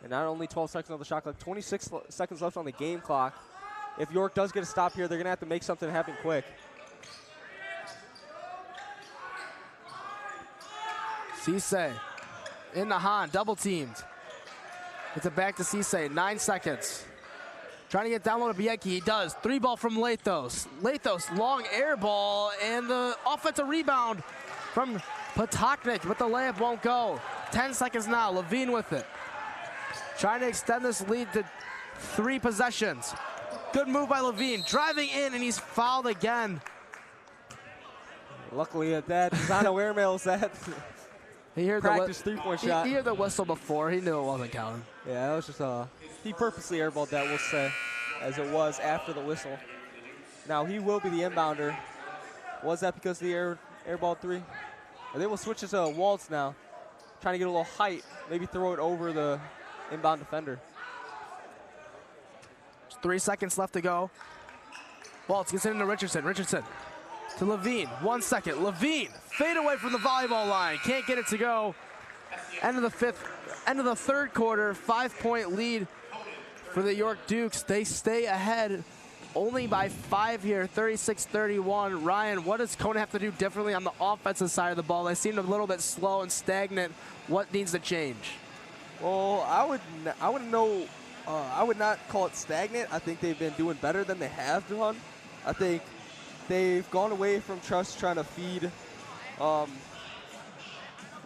And not only 12 seconds on the shot clock, 26 seconds left on the game clock. If York does get a stop here, they're going to have to make something happen quick. Cisse in the Han, double teamed. It's it back to Cisse, 9 seconds. Trying to get down low to Biedke, he does. 3-ball from Lathos. Lathos, long air ball, and the offensive rebound from Potoknik, but the layup won't go. 10 seconds now, Levine with it. Trying to extend this lead to 3 possessions. Good move by Levine, driving in, and he's fouled again. Luckily at that, Zano airmails that. He heard practice three-point shot. He heard the whistle before, he knew it wasn't counting. Yeah, that was just he purposely airballed that, we'll say, as it was after the whistle. Now he will be the inbounder. Was that because the airball 3? They will switch it to Waltz now. Trying to get a little height, maybe throw it over the inbound defender. 3 seconds left to go. Waltz gets it into Richardson. Richardson to Levine. 1 second. Levine fade away from the volleyball line. Can't get it to go. End of the third quarter. 5-point lead for the York Dukes. They stay ahead only by 5 here. 36-31. Ryan, what does Conant have to do differently on the offensive side of the ball? They seemed a little bit slow and stagnant. What needs to change? Well, I would not call it stagnant. I think they've been doing better than they have done. I think they've gone away from just trying to feed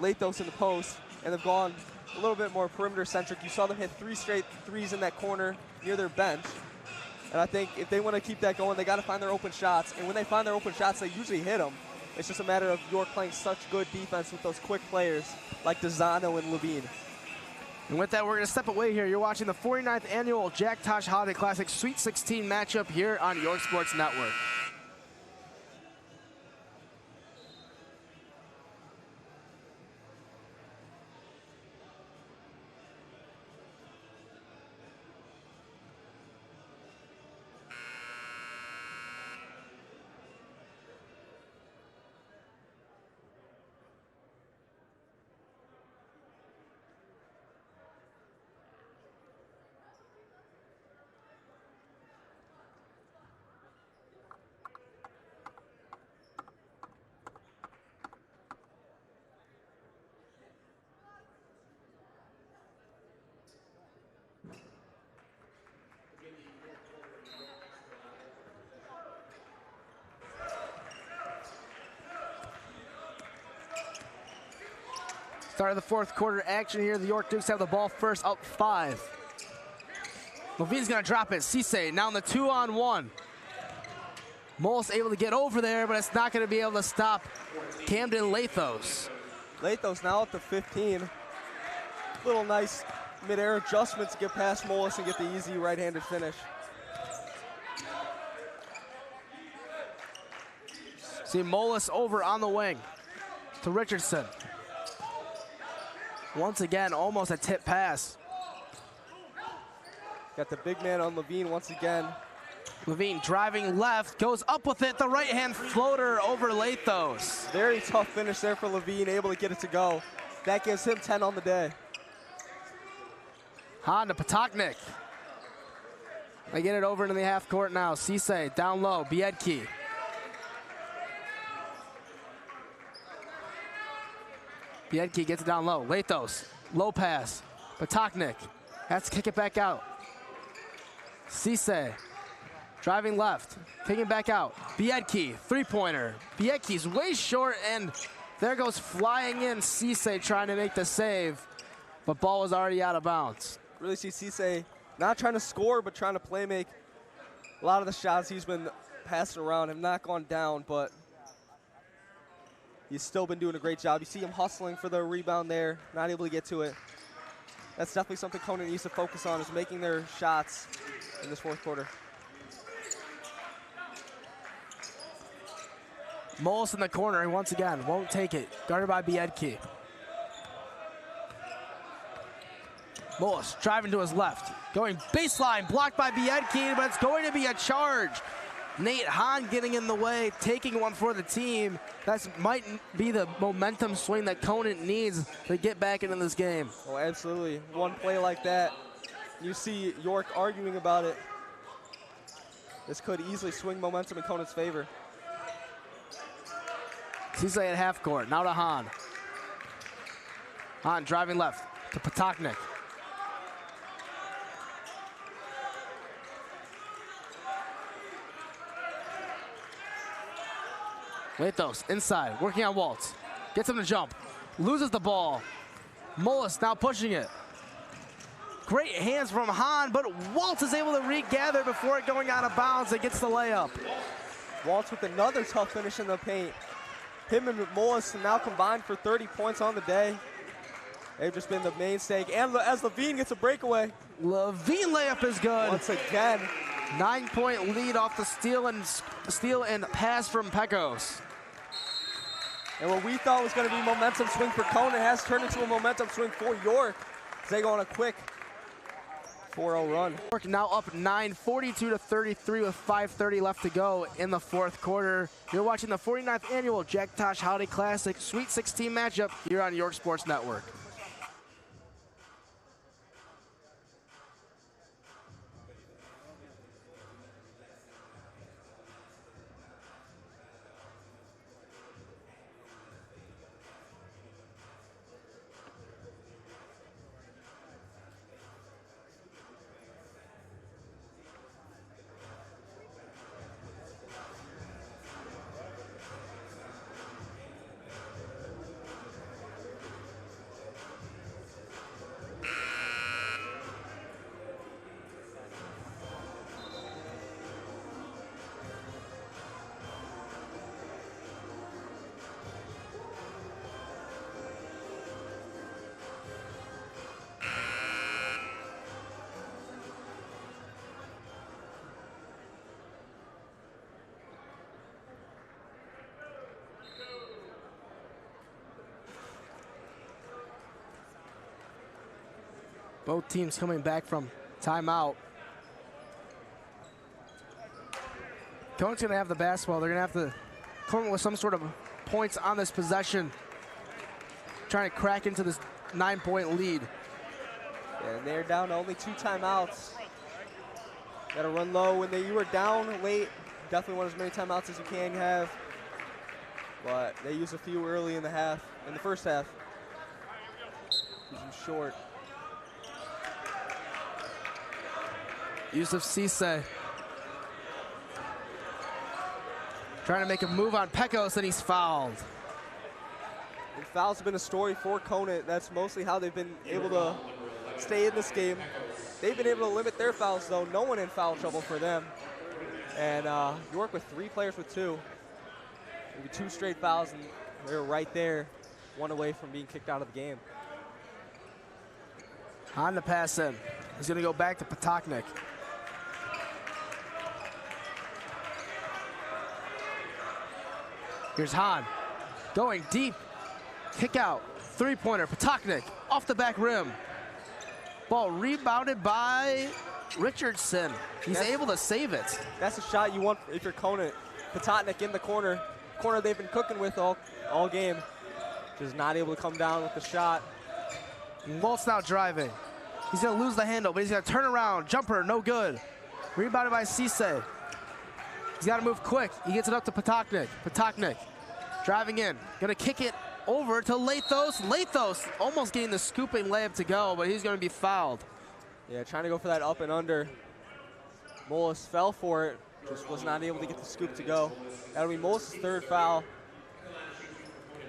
Lathos in the post, and they've gone a little bit more perimeter-centric. You saw them hit 3 straight threes in that corner near their bench. And I think if they want to keep that going, they got to find their open shots. And when they find their open shots, they usually hit them. It's just a matter of York playing such good defense with those quick players like Desano and Levine. And with that, we're going to step away here. You're watching the 49th Annual Jack Tosh Holiday Classic Sweet 16 matchup here on York Sports Network. Start of the fourth quarter action here. The York Dukes have the ball first, up 5. Levine's gonna drop it. Cisse now in the 2-on-1. Moles able to get over there, but it's not gonna be able to stop Camden Lathos. Lathos now up to 15. Little nice mid-air adjustment to get past Moles and get the easy right-handed finish. See Moles over on the wing to Richardson. Once again, almost a tip pass. Got the big man on Levine once again. Levine driving left, goes up with it, the right-hand floater over Lathos. Very tough finish there for Levine, able to get it to go. That gives him 10 on the day. Han to Potoknik. They get it over into the half court now. Cisse down low, Biedke. Biedke gets it down low. Lathos, low pass. Potoknik has to kick it back out. Cisse driving left, kicking back out. Biedke, three-pointer. Biedke's way short, and there goes flying in Cisse trying to make the save, but ball was already out of bounds. Really see Cisse not trying to score, but trying to play make. A lot of the shots he's been passing around have not gone down, but he's still been doing a great job. You see him hustling for the rebound there, not able to get to it. That's definitely something Conant needs to focus on, is making their shots in this fourth quarter. Moles in the corner, and once again, won't take it. Guarded by Biedke. Moles driving to his left. Going baseline, blocked by Biedke, but it's going to be a charge. Nate Hahn getting in the way, taking one for the team. That might be the momentum swing that Conant needs to get back into this game. Oh, absolutely. One play like that, you see York arguing about it. This could easily swing momentum in Conant's favor. Cisse at half court, now to Hahn. Hahn driving left to Patoknik. Lathos inside, working on Waltz. Gets him to jump, loses the ball. Mullis now pushing it. Great hands from Hahn, but Waltz is able to regather before it going out of bounds and gets the layup. Waltz with another tough finish in the paint. Him and Mullis now combined for 30 points on the day. They've just been the mainstay. And as Levine gets a breakaway. Levine layup is good. Once again. 9-point lead off the steal and pass from Pecos. And what we thought was going to be momentum swing for Conant has turned into a momentum swing for York. They go on a quick 4-0 run. York now up 9, 42-33 with 5:30 left to go in the fourth quarter. You're watching the 49th annual Jack Tosh Holiday Classic Sweet 16 matchup here on York Sports Network. Both teams coming back from timeout. Conant's gonna have the basketball. They're gonna have to come up with some sort of points on this possession, trying to crack into this 9-point lead. Yeah, and they're down to only 2 timeouts. Gotta run low when you are down late. Definitely want as many timeouts as you can have. But they use a few early in the first half. Keeps them short. Yusuf Cisse trying to make a move on Pecos, and he's fouled. And fouls have been a story for Conant. That's mostly how they've been able to stay in this game. They've been able to limit their fouls, though. No one in foul trouble for them. And York with 3 players with 2. Maybe 2 straight fouls, and they're right there, 1 away from being kicked out of the game. On the pass in. He's going to go back to Patoknik. Here's Hahn, going deep, kick out, 3-pointer, Patoknik, off the back rim. Ball rebounded by Richardson. He's able to save it. That's a shot you want if you're Conant. Patoknik in the corner they've been cooking with all game. Just not able to come down with the shot. Waltz now driving. He's gonna lose the handle, but he's gonna turn around, jumper, no good. Rebounded by Cisse. He's got to move quick. He gets it up to Patoknik. Patoknik driving in. Going to kick it over to Lathos. Lathos almost getting the scooping layup to go, but he's going to be fouled. Yeah, trying to go for that up and under. Mullis fell for it. Just was not able to get the scoop to go. That'll be Mullis' 3rd foul.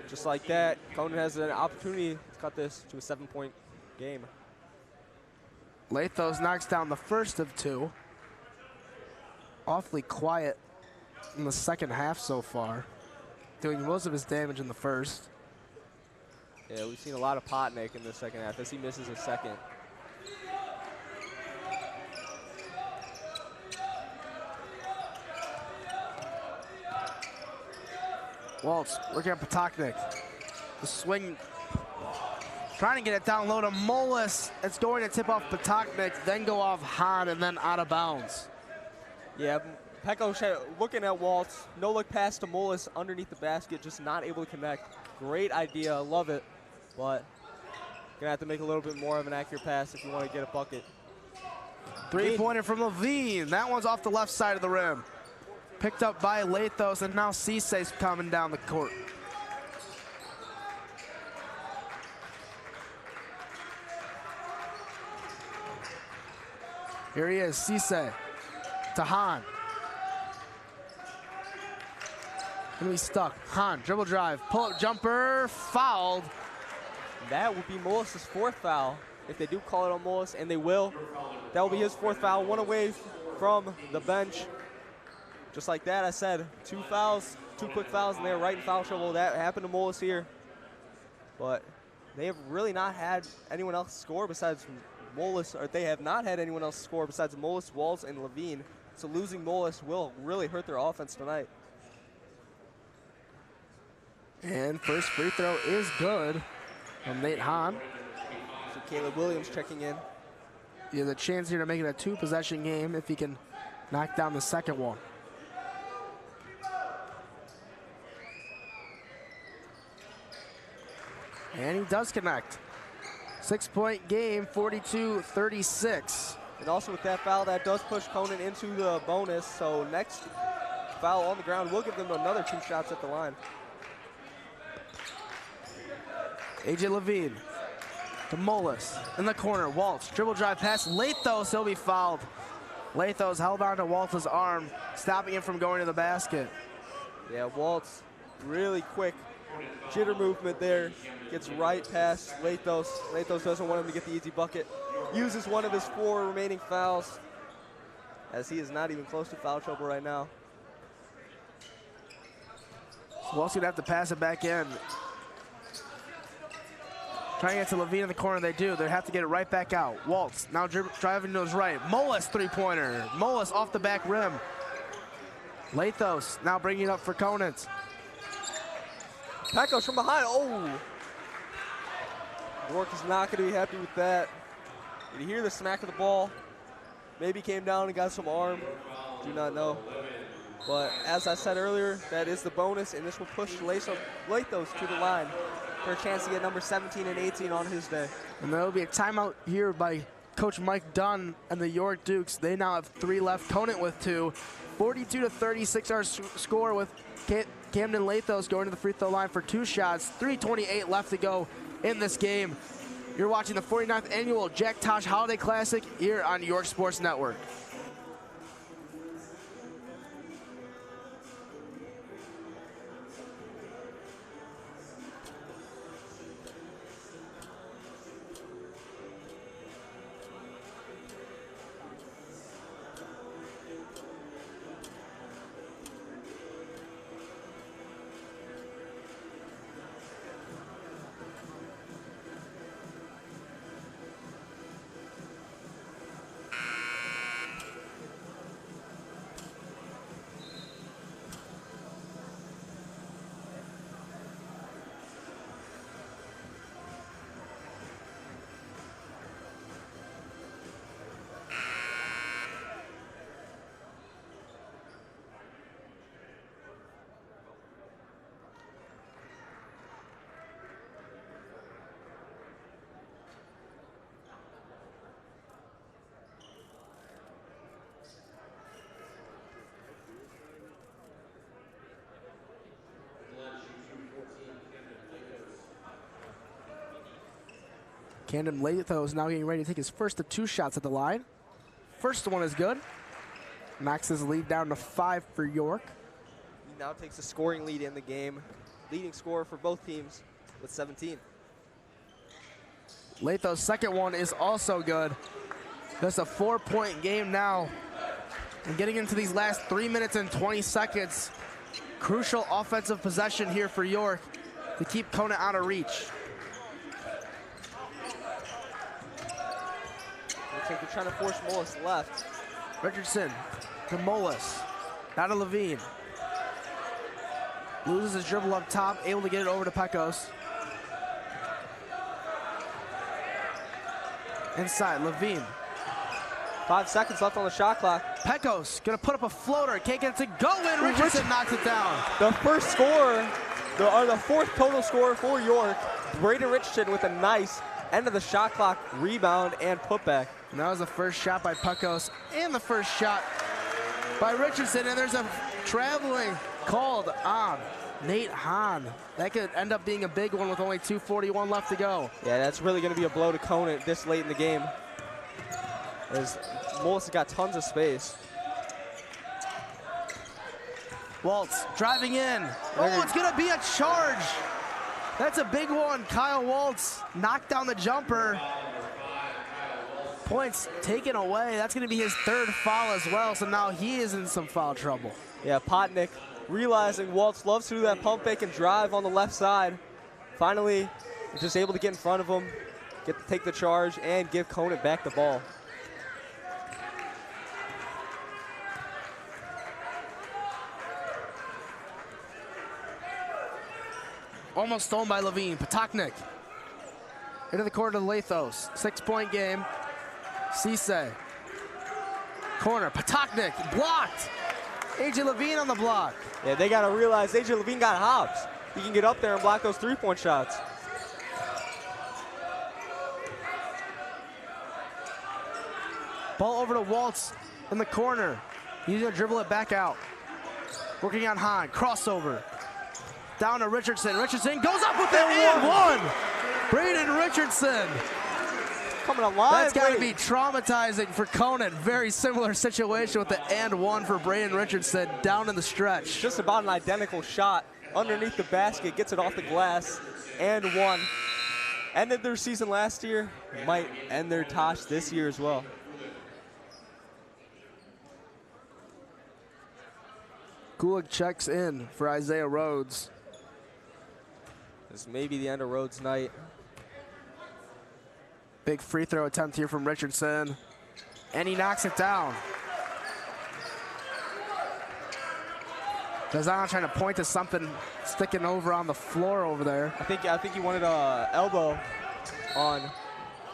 Just like that, Conant has an opportunity to cut this to a 7-point game. Lathos knocks down the first of 2. Awfully quiet in the second half so far, doing most of his damage in the first. Yeah, we've seen a lot of Patoknik in the second half as he misses a second. Waltz working on Patoknik. The swing Trying to get it down low to Mullis. It's going to tip off Patoknik, then go off Hahn, and then out of bounds. Yeah, Pecco looking at Waltz. No look pass to Mullis underneath the basket, just not able to connect. Great idea, love it. But gonna have to make a little bit more of an accurate pass if you want to get a bucket. Three-pointer from Levine. That one's off the left side of the rim. Picked up by Lathos, and now Cisse's coming down the court. Here he is, Cisse to Hahn. And he's stuck. Hahn, dribble drive, pull-up jumper, fouled. That would be Mullis' fourth foul. If they do call it on Mullis, and they will, that will be his fourth foul, one away from the bench. Just like that, I said, 2 fouls, 2 quick fouls, and they're right in foul trouble. That happened to Mullis here. But they have really not had anyone else score besides Mullis, or they have not had anyone else score besides Mullis, Walls, and Levine. So losing Mullis will really hurt their offense tonight. And first free throw is good from Nate Hahn. So Caleb Williams checking in. He has a chance here to make it a 2-possession game if he can knock down the second one. And he does connect. 6-point game, 42-36. And also with that foul, that does push Conant into the bonus. So next foul on the ground will give them another 2 shots at the line. AJ Levine to Mullis in the corner. Waltz, dribble drive pass. Lathos, he'll be fouled. Lathos held on to Waltz's arm, stopping him from going to the basket. Yeah, Waltz really quick jitter movement there. Gets right past Lathos. Lathos doesn't want him to get the easy bucket. Uses one of his 4 remaining fouls, as he is not even close to foul trouble right now. So Waltz gonna have to pass it back in. Trying to get to Levine in the corner, they do. They have to get it right back out. Waltz now driving to his right. Mullis 3-pointer. Mullis off the back rim. Lathos now bringing it up for Conant. Pecco's from behind. Oh! York is not going to be happy with that. Did you hear the smack of the ball? Maybe came down and got some arm. Do not know. But as I said earlier, that is the bonus, and this will push Lathos to the line for a chance to get number 17 and 18 on his day. And there will be a timeout here by Coach Mike Dunn and the York Dukes. They now have 3 left. Conant with 2. 42-36 our score with Camden Lathos going to the free throw line for 2 shots. 3:28 left to go in this game. You're watching the 49th annual Jack Tosh Holiday Classic here on York Sports Network. Camden Lathos now getting ready to take his first of 2 shots at the line. First one is good. Knocks his lead down to 5 for York. He now takes a scoring lead in the game. Leading scorer for both teams with 17. Lathos' second one is also good. Just a 4-point game now. And getting into these last 3 minutes and 20 seconds. Crucial offensive possession here for York to keep Conant out of reach. Looks like they're trying to force Mullis left. Richardson to Mullis. Now to Levine. Loses his dribble up top, able to get it over to Pecos. Inside, Levine. 5 seconds left on the shot clock. Pecos gonna put up a floater. Can't get it to go in. Richardson knocks it down. The first score, the fourth total score for York. Braden Richardson with a nice end of the shot clock rebound and putback. And that was the first shot by Pecos and the first shot by Richardson. And there's a traveling called on Nate Hahn. That could end up being a big one with only 2:41 left to go. Yeah, that's really going to be a blow to Conant this late in the game, as Mullis has got tons of space. Waltz driving in. Oh, it's going to be a charge. That's a big one. Kyle Waltz knocked down the jumper. Points taken away. That's going to be his third foul as well, so now he is in some foul trouble. Yeah, Potnick realizing Waltz loves to do that pump fake and drive on the left side. Finally, just able to get in front of him, take the charge, and give Conant back the ball. Almost stolen by Levine. Potoknik into the corner to Lathos. 6-point game. Cisse. Corner. Potoknik blocked. AJ Levine on the block. Yeah, they got to realize AJ Levine got hops. He can get up there and block those three-point shots. Ball over to Waltz in the corner. He's going to dribble it back out. Working on Hahn. Crossover. Down to Richardson. Richardson goes up with it and one. Braden Richardson. Coming alive. That's got to be traumatizing for Conant. Very similar situation with the and one for Braden Richardson down in the stretch. Just about an identical shot underneath the basket. Gets it off the glass and one. Ended their season last year. Might end their Tosh this year as well. Kulik checks in for Isaiah Rhodes. This may be the end of Rhodes' night. Big free throw attempt here from Richardson. And he knocks it down. Dazan trying to point to something sticking over on the floor over there. I think he wanted a elbow on.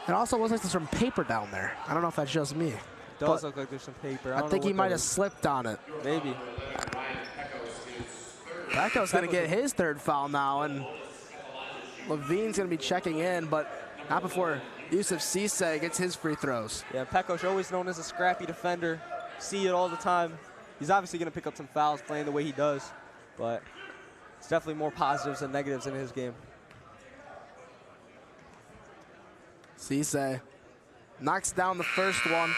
It also looks like there's some paper down there. I don't know if that's just me. It does look like there's some paper. I think he might have slipped on it. Maybe. Pecos going to get his third foul now, and Levine's going to be checking in, but not before Yusuf Cisse gets his free throws. Yeah, Pecos, always known as a scrappy defender. See it all the time. He's obviously going to pick up some fouls playing the way he does, but it's definitely more positives than negatives in his game. Cisse knocks down the first one,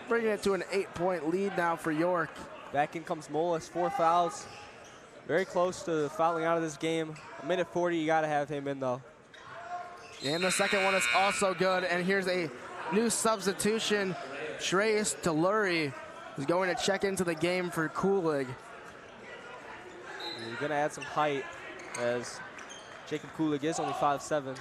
bringing it to an 8-point lead now for York. Back in comes Mullis, 4 fouls. Very close to fouling out of this game. A minute 40, you got to have him in though. And the second one is also good. And here's a new substitution. Shreyas Delury is going to check into the game for Kulig. You're going to add some height, as Jacob Kulig is only 5'7".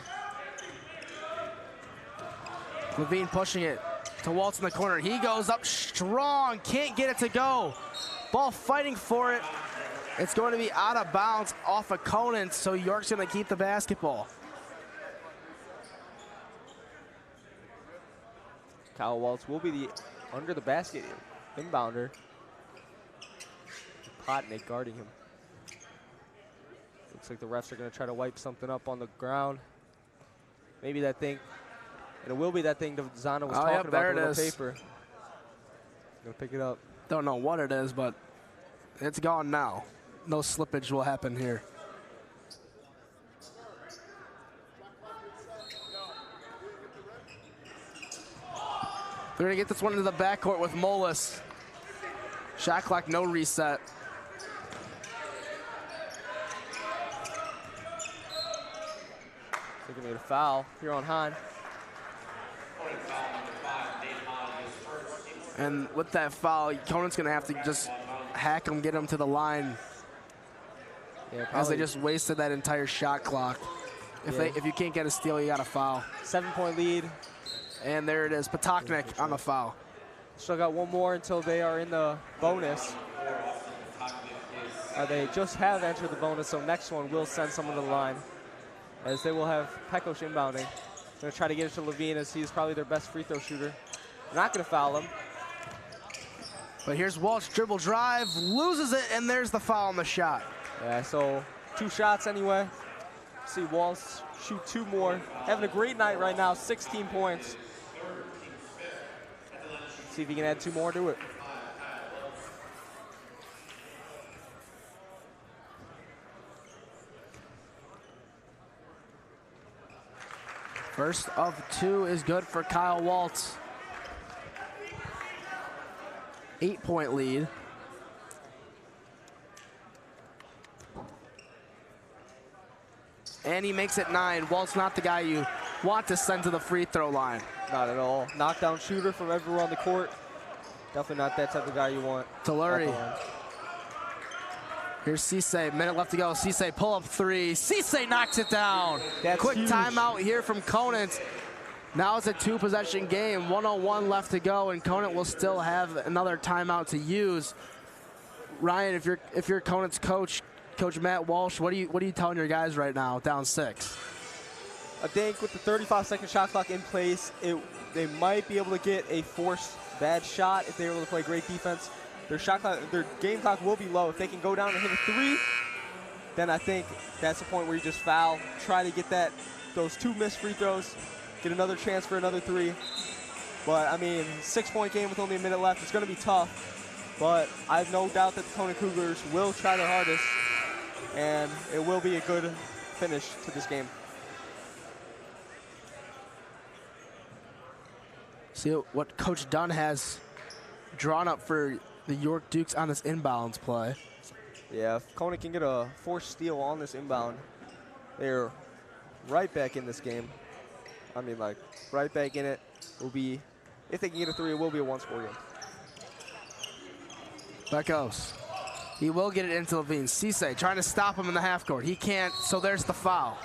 Levine pushing it to Waltz in the corner. He goes up strong, can't get it to go. Ball fighting for it. It's going to be out of bounds off of Conant, so York's going to keep the basketball. Kyle Waltz will be the under the basket inbounder. Potnick guarding him. Looks like the refs are going to try to wipe something up on the ground. Maybe that thing, and it will be that thing that Zana was talking about, the little paper. Gonna pick it up. Don't know what it is, but it's gone now. No slippage will happen here. They're gonna get this one into the backcourt with Mullis. Shot clock, no reset. They're gonna get a foul here on Hahn. And with that foul, Conant's gonna have to just hack him, get him to the line. Yeah, as they just wasted that entire shot clock. If you can't get a steal, you got a foul. 7-point lead. And there it is, Potoknik on the foul. Still got one more until they are in the bonus. They just have entered the bonus, so next one will send someone to the line, as they will have Pecos inbounding. Gonna try to get it to Levine as he's probably their best free throw shooter. They're not gonna foul him. But here's Walt's dribble drive, loses it, and there's the foul on the shot. Yeah, so 2 shots anyway. See Waltz shoot 2 more. Having a great night right now, 16 points. See if he can add 2 more to it. First of 2 is good for Kyle Waltz. 8-point lead. And he makes it 9. Walt's not the guy you want to send to the free throw line. Not at all. Knockdown shooter from everywhere on the court. Definitely not that type of guy you want. Telluri. Here's Cisse, minute left to go. Cisse pull up 3. Cisse knocks it down. That's quick huge. Timeout here from Conant. Now it's a 2-possession game. 1:01 left to go, and Conant will still have another timeout to use. Ryan, if you're Conant's coach, Coach Matt Walsh, what are you telling your guys right now, down 6? I think with the 35-second shot clock in place, they might be able to get a forced bad shot if they're able to play great defense. Their game clock will be low. If they can go down and hit a 3, then I think that's the point where you just foul, try to get those 2 missed free throws, get another chance for another 3. But I mean, 6-point game with only a minute left, it's gonna be tough. But I have no doubt that the Conant Cougars will try their hardest, and it will be a good finish to this game. See what Coach Dunn has drawn up for the York Dukes on this inbounds play. Yeah, if Conant can get a forced steal on this inbound, they're right back in this game. I mean, like, right back in it. Will be, if they can get a 3, it will be a 1-score game. That goes. He will get it into Levine. Cisse trying to stop him in the half court. He can't, so there's the foul.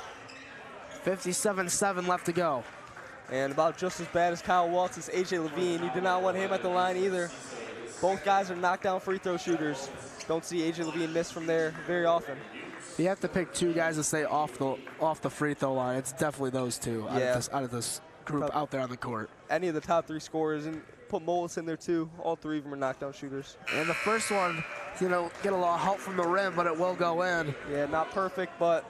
57-7 left to go. And about just as bad as Kyle Waltz is AJ Levine. You do not want him at the line either. Both guys are knockdown free throw shooters. Don't see AJ Levine miss from there very often. You have to pick 2 guys to stay off the free throw line. It's definitely those 2 out of this group out there on the court. Any of the top 3 scorers, and put Molis in there too. All 3 of them are knockdown shooters. And the first one, get a little help from the rim, but it will go in. Yeah, not perfect, but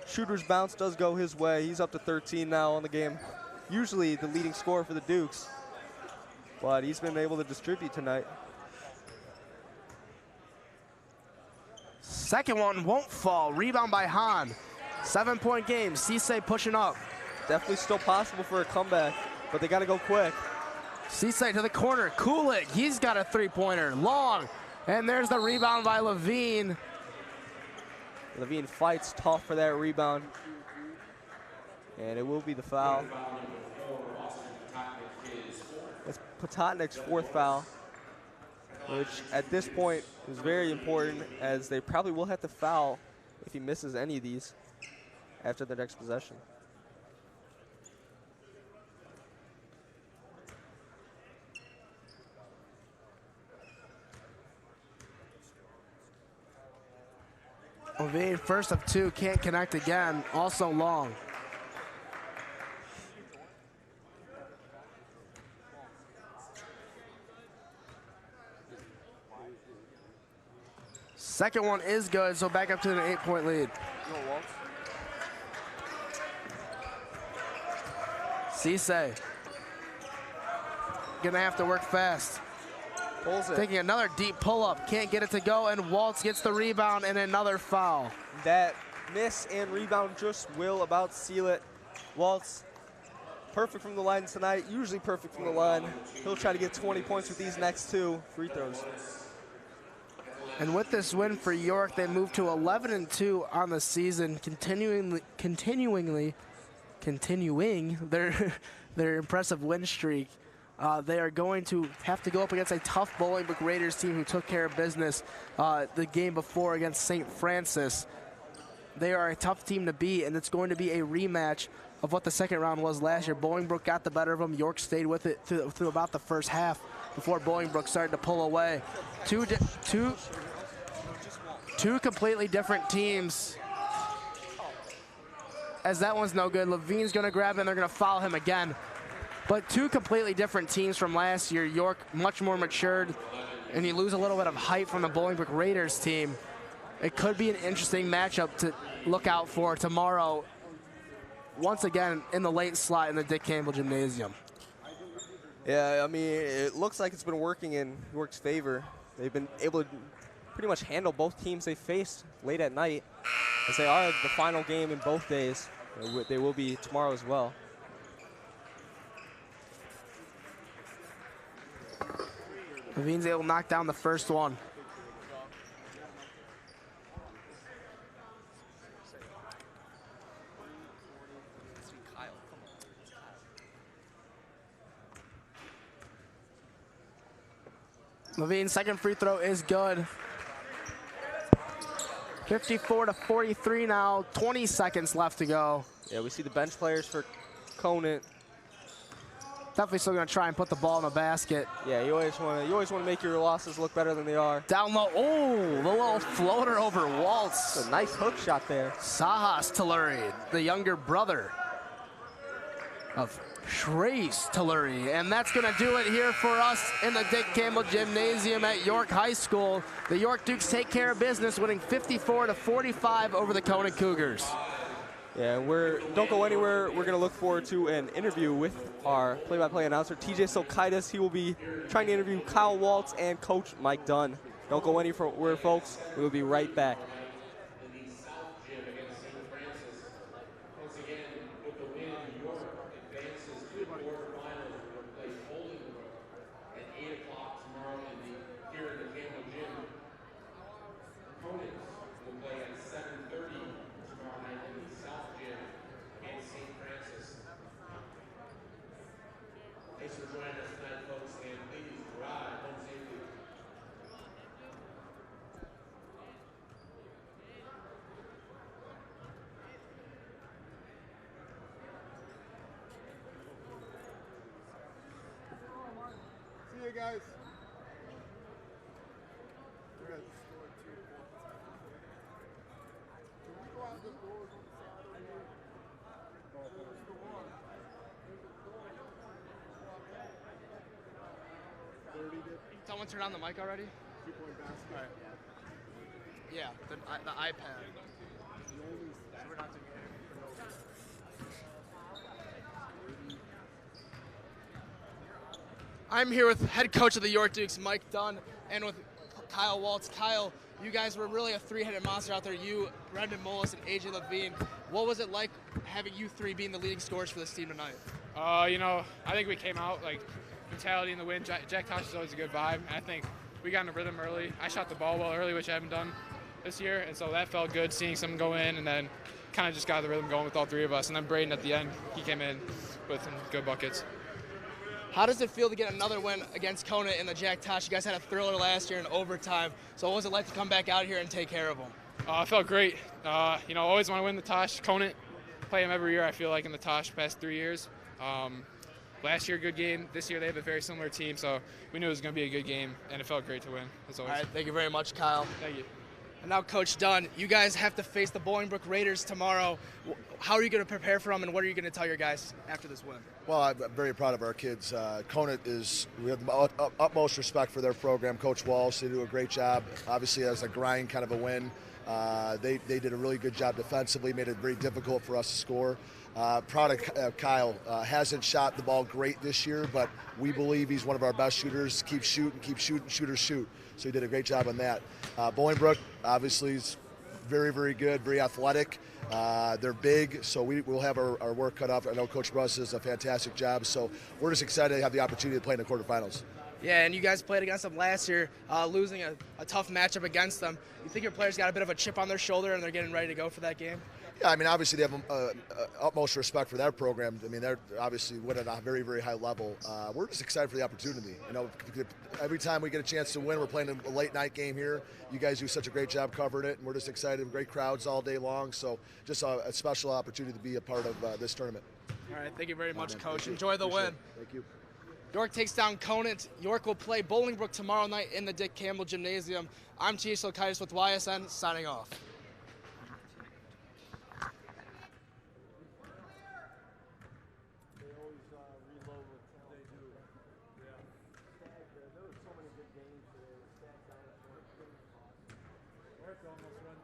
shooter's bounce does go his way. He's up to 13 now on the game. Usually the leading scorer for the Dukes, but he's been able to distribute tonight. Second one won't fall. Rebound by Hahn. 7-point game. Cisse pushing up. Definitely still possible for a comeback, but they got to go quick. Cisse to the corner. Kulik, he's got a 3-pointer. Long. And there's the rebound by Levine. Levine fights tough for that rebound. And it will be the foul. It's Pototnik's 4th foul, which at this point is very important, as they probably will have to foul if he misses any of these after the next possession. Levine, first of 2, can't connect again. Also long. Second one is good, so back up to an 8-point lead. Cisse gonna have to work fast. Pulls it. Taking another deep pull-up, can't get it to go, and Waltz gets the rebound and another foul. That miss and rebound just will about seal it. Waltz, perfect from the line tonight, usually perfect from the line. He'll try to get 20 points with these next 2 free throws. And with this win for York, they move to 11-2 on the season, continuing their impressive win streak. They are going to have to go up against a tough Bolingbrook Raiders team who took care of business the game before against St. Francis. They are a tough team to beat, and it's going to be a rematch of what the second round was last year. Bolingbrook got the better of them. York stayed with it through about the first half before Bolingbrook started to pull away. Two completely different teams as that one's no good. Levine's going to grab it, and they're going to foul him again. But two completely different teams from last year. York much more matured, and you lose a little bit of height from the Bolingbrook Raiders team. It could be an interesting matchup to look out for tomorrow, once again in the late slot in the Dick Campbell Gymnasium. Yeah, I mean, it looks like it's been working in York's favor. They've been able to pretty much handle both teams they faced late at night, as they are the final game in both days. They will be tomorrow as well. Levine's able to knock down the first one. Levine's second free throw is good. 54-43 now, 20 seconds left to go. Yeah, we see the bench players for Conant. Definitely still going to try and put the ball in the basket. Yeah, you always want to make your losses look better than they are. Down low, oh, the little floater over Waltz. It's a nice hook shot there. Sahas Telluri, the younger brother of Trace Telluri, and that's going to do it here for us in the Dick Campbell Gymnasium at York High School. The York Dukes take care of business, winning 54-45 over the Conant Cougars. Yeah, don't go anywhere. We're going to look forward to an interview with our play-by-play announcer, TJ Silkaitis. He will be trying to interview Kyle Waltz and Coach Mike Dunn. Don't go anywhere, folks. We will be right back. See you guys. Someone turn on the mic already? 2-point basket. All right. Yeah, the iPad. We're not doing it. I'm here with head coach of the York Dukes, Mike Dunn, and with Kyle Waltz. Kyle, you guys were really a three-headed monster out there. You, Brendan Mullis, and AJ Levine. What was it like having you three being the leading scorers for this team tonight? I think we came out like mentality in the win. Jack Tosh is always a good vibe. I think we got in a rhythm early. I shot the ball well early, which I haven't done this year, and so that felt good seeing some go in, and then kind of just got the rhythm going with all three of us. And then Braden at the end, he came in with some good buckets. How does it feel to get another win against Conant in the Jack Tosh? You guys had a thriller last year in overtime, so what was it like to come back out here and take care of them? It felt great. Always want to win the Tosh. Conant, play them every year, I feel like, in the Tosh past 3 years. Last year, good game. This year, they have a very similar team, so we knew it was going to be a good game, and it felt great to win, as always. All right, thank you very much, Kyle. Thank you. And now, Coach Dunn, you guys have to face the Bolingbrook Raiders tomorrow. How are you going to prepare for them, and what are you going to tell your guys after this win? Well, I'm very proud of our kids. Conant we have the utmost respect for their program. Coach Walsh, they do a great job. Obviously, as a grind kind of a win. They did a really good job defensively, made it very difficult for us to score. Proud of Kyle. Hasn't shot the ball great this year, but we believe he's one of our best shooters. Keep shooting, shooters shoot. So he did a great job on that. Bolingbrook, obviously, is very, very good, very athletic. They're big, so we'll have our work cut off. I know Coach Russ does a fantastic job, so we're just excited to have the opportunity to play in the quarterfinals. Yeah, and you guys played against them last year, losing a tough matchup against them. You think your players got a bit of a chip on their shoulder and they're getting ready to go for that game? Yeah, I mean, obviously they have utmost respect for their program. I mean, they're obviously winning at a very, very high level. We're just excited for the opportunity. Every time we get a chance to win, we're playing a late night game here. You guys do such a great job covering it, and we're just excited. Great crowds all day long, so just a special opportunity to be a part of this tournament. All right, thank you very much, Coach. Enjoy the win. Thank you. York takes down Conant. York will play Bolingbrook tomorrow night in the Dick Campbell Gymnasium. I'm T.H. Silkaitis with YSN, signing off. almost run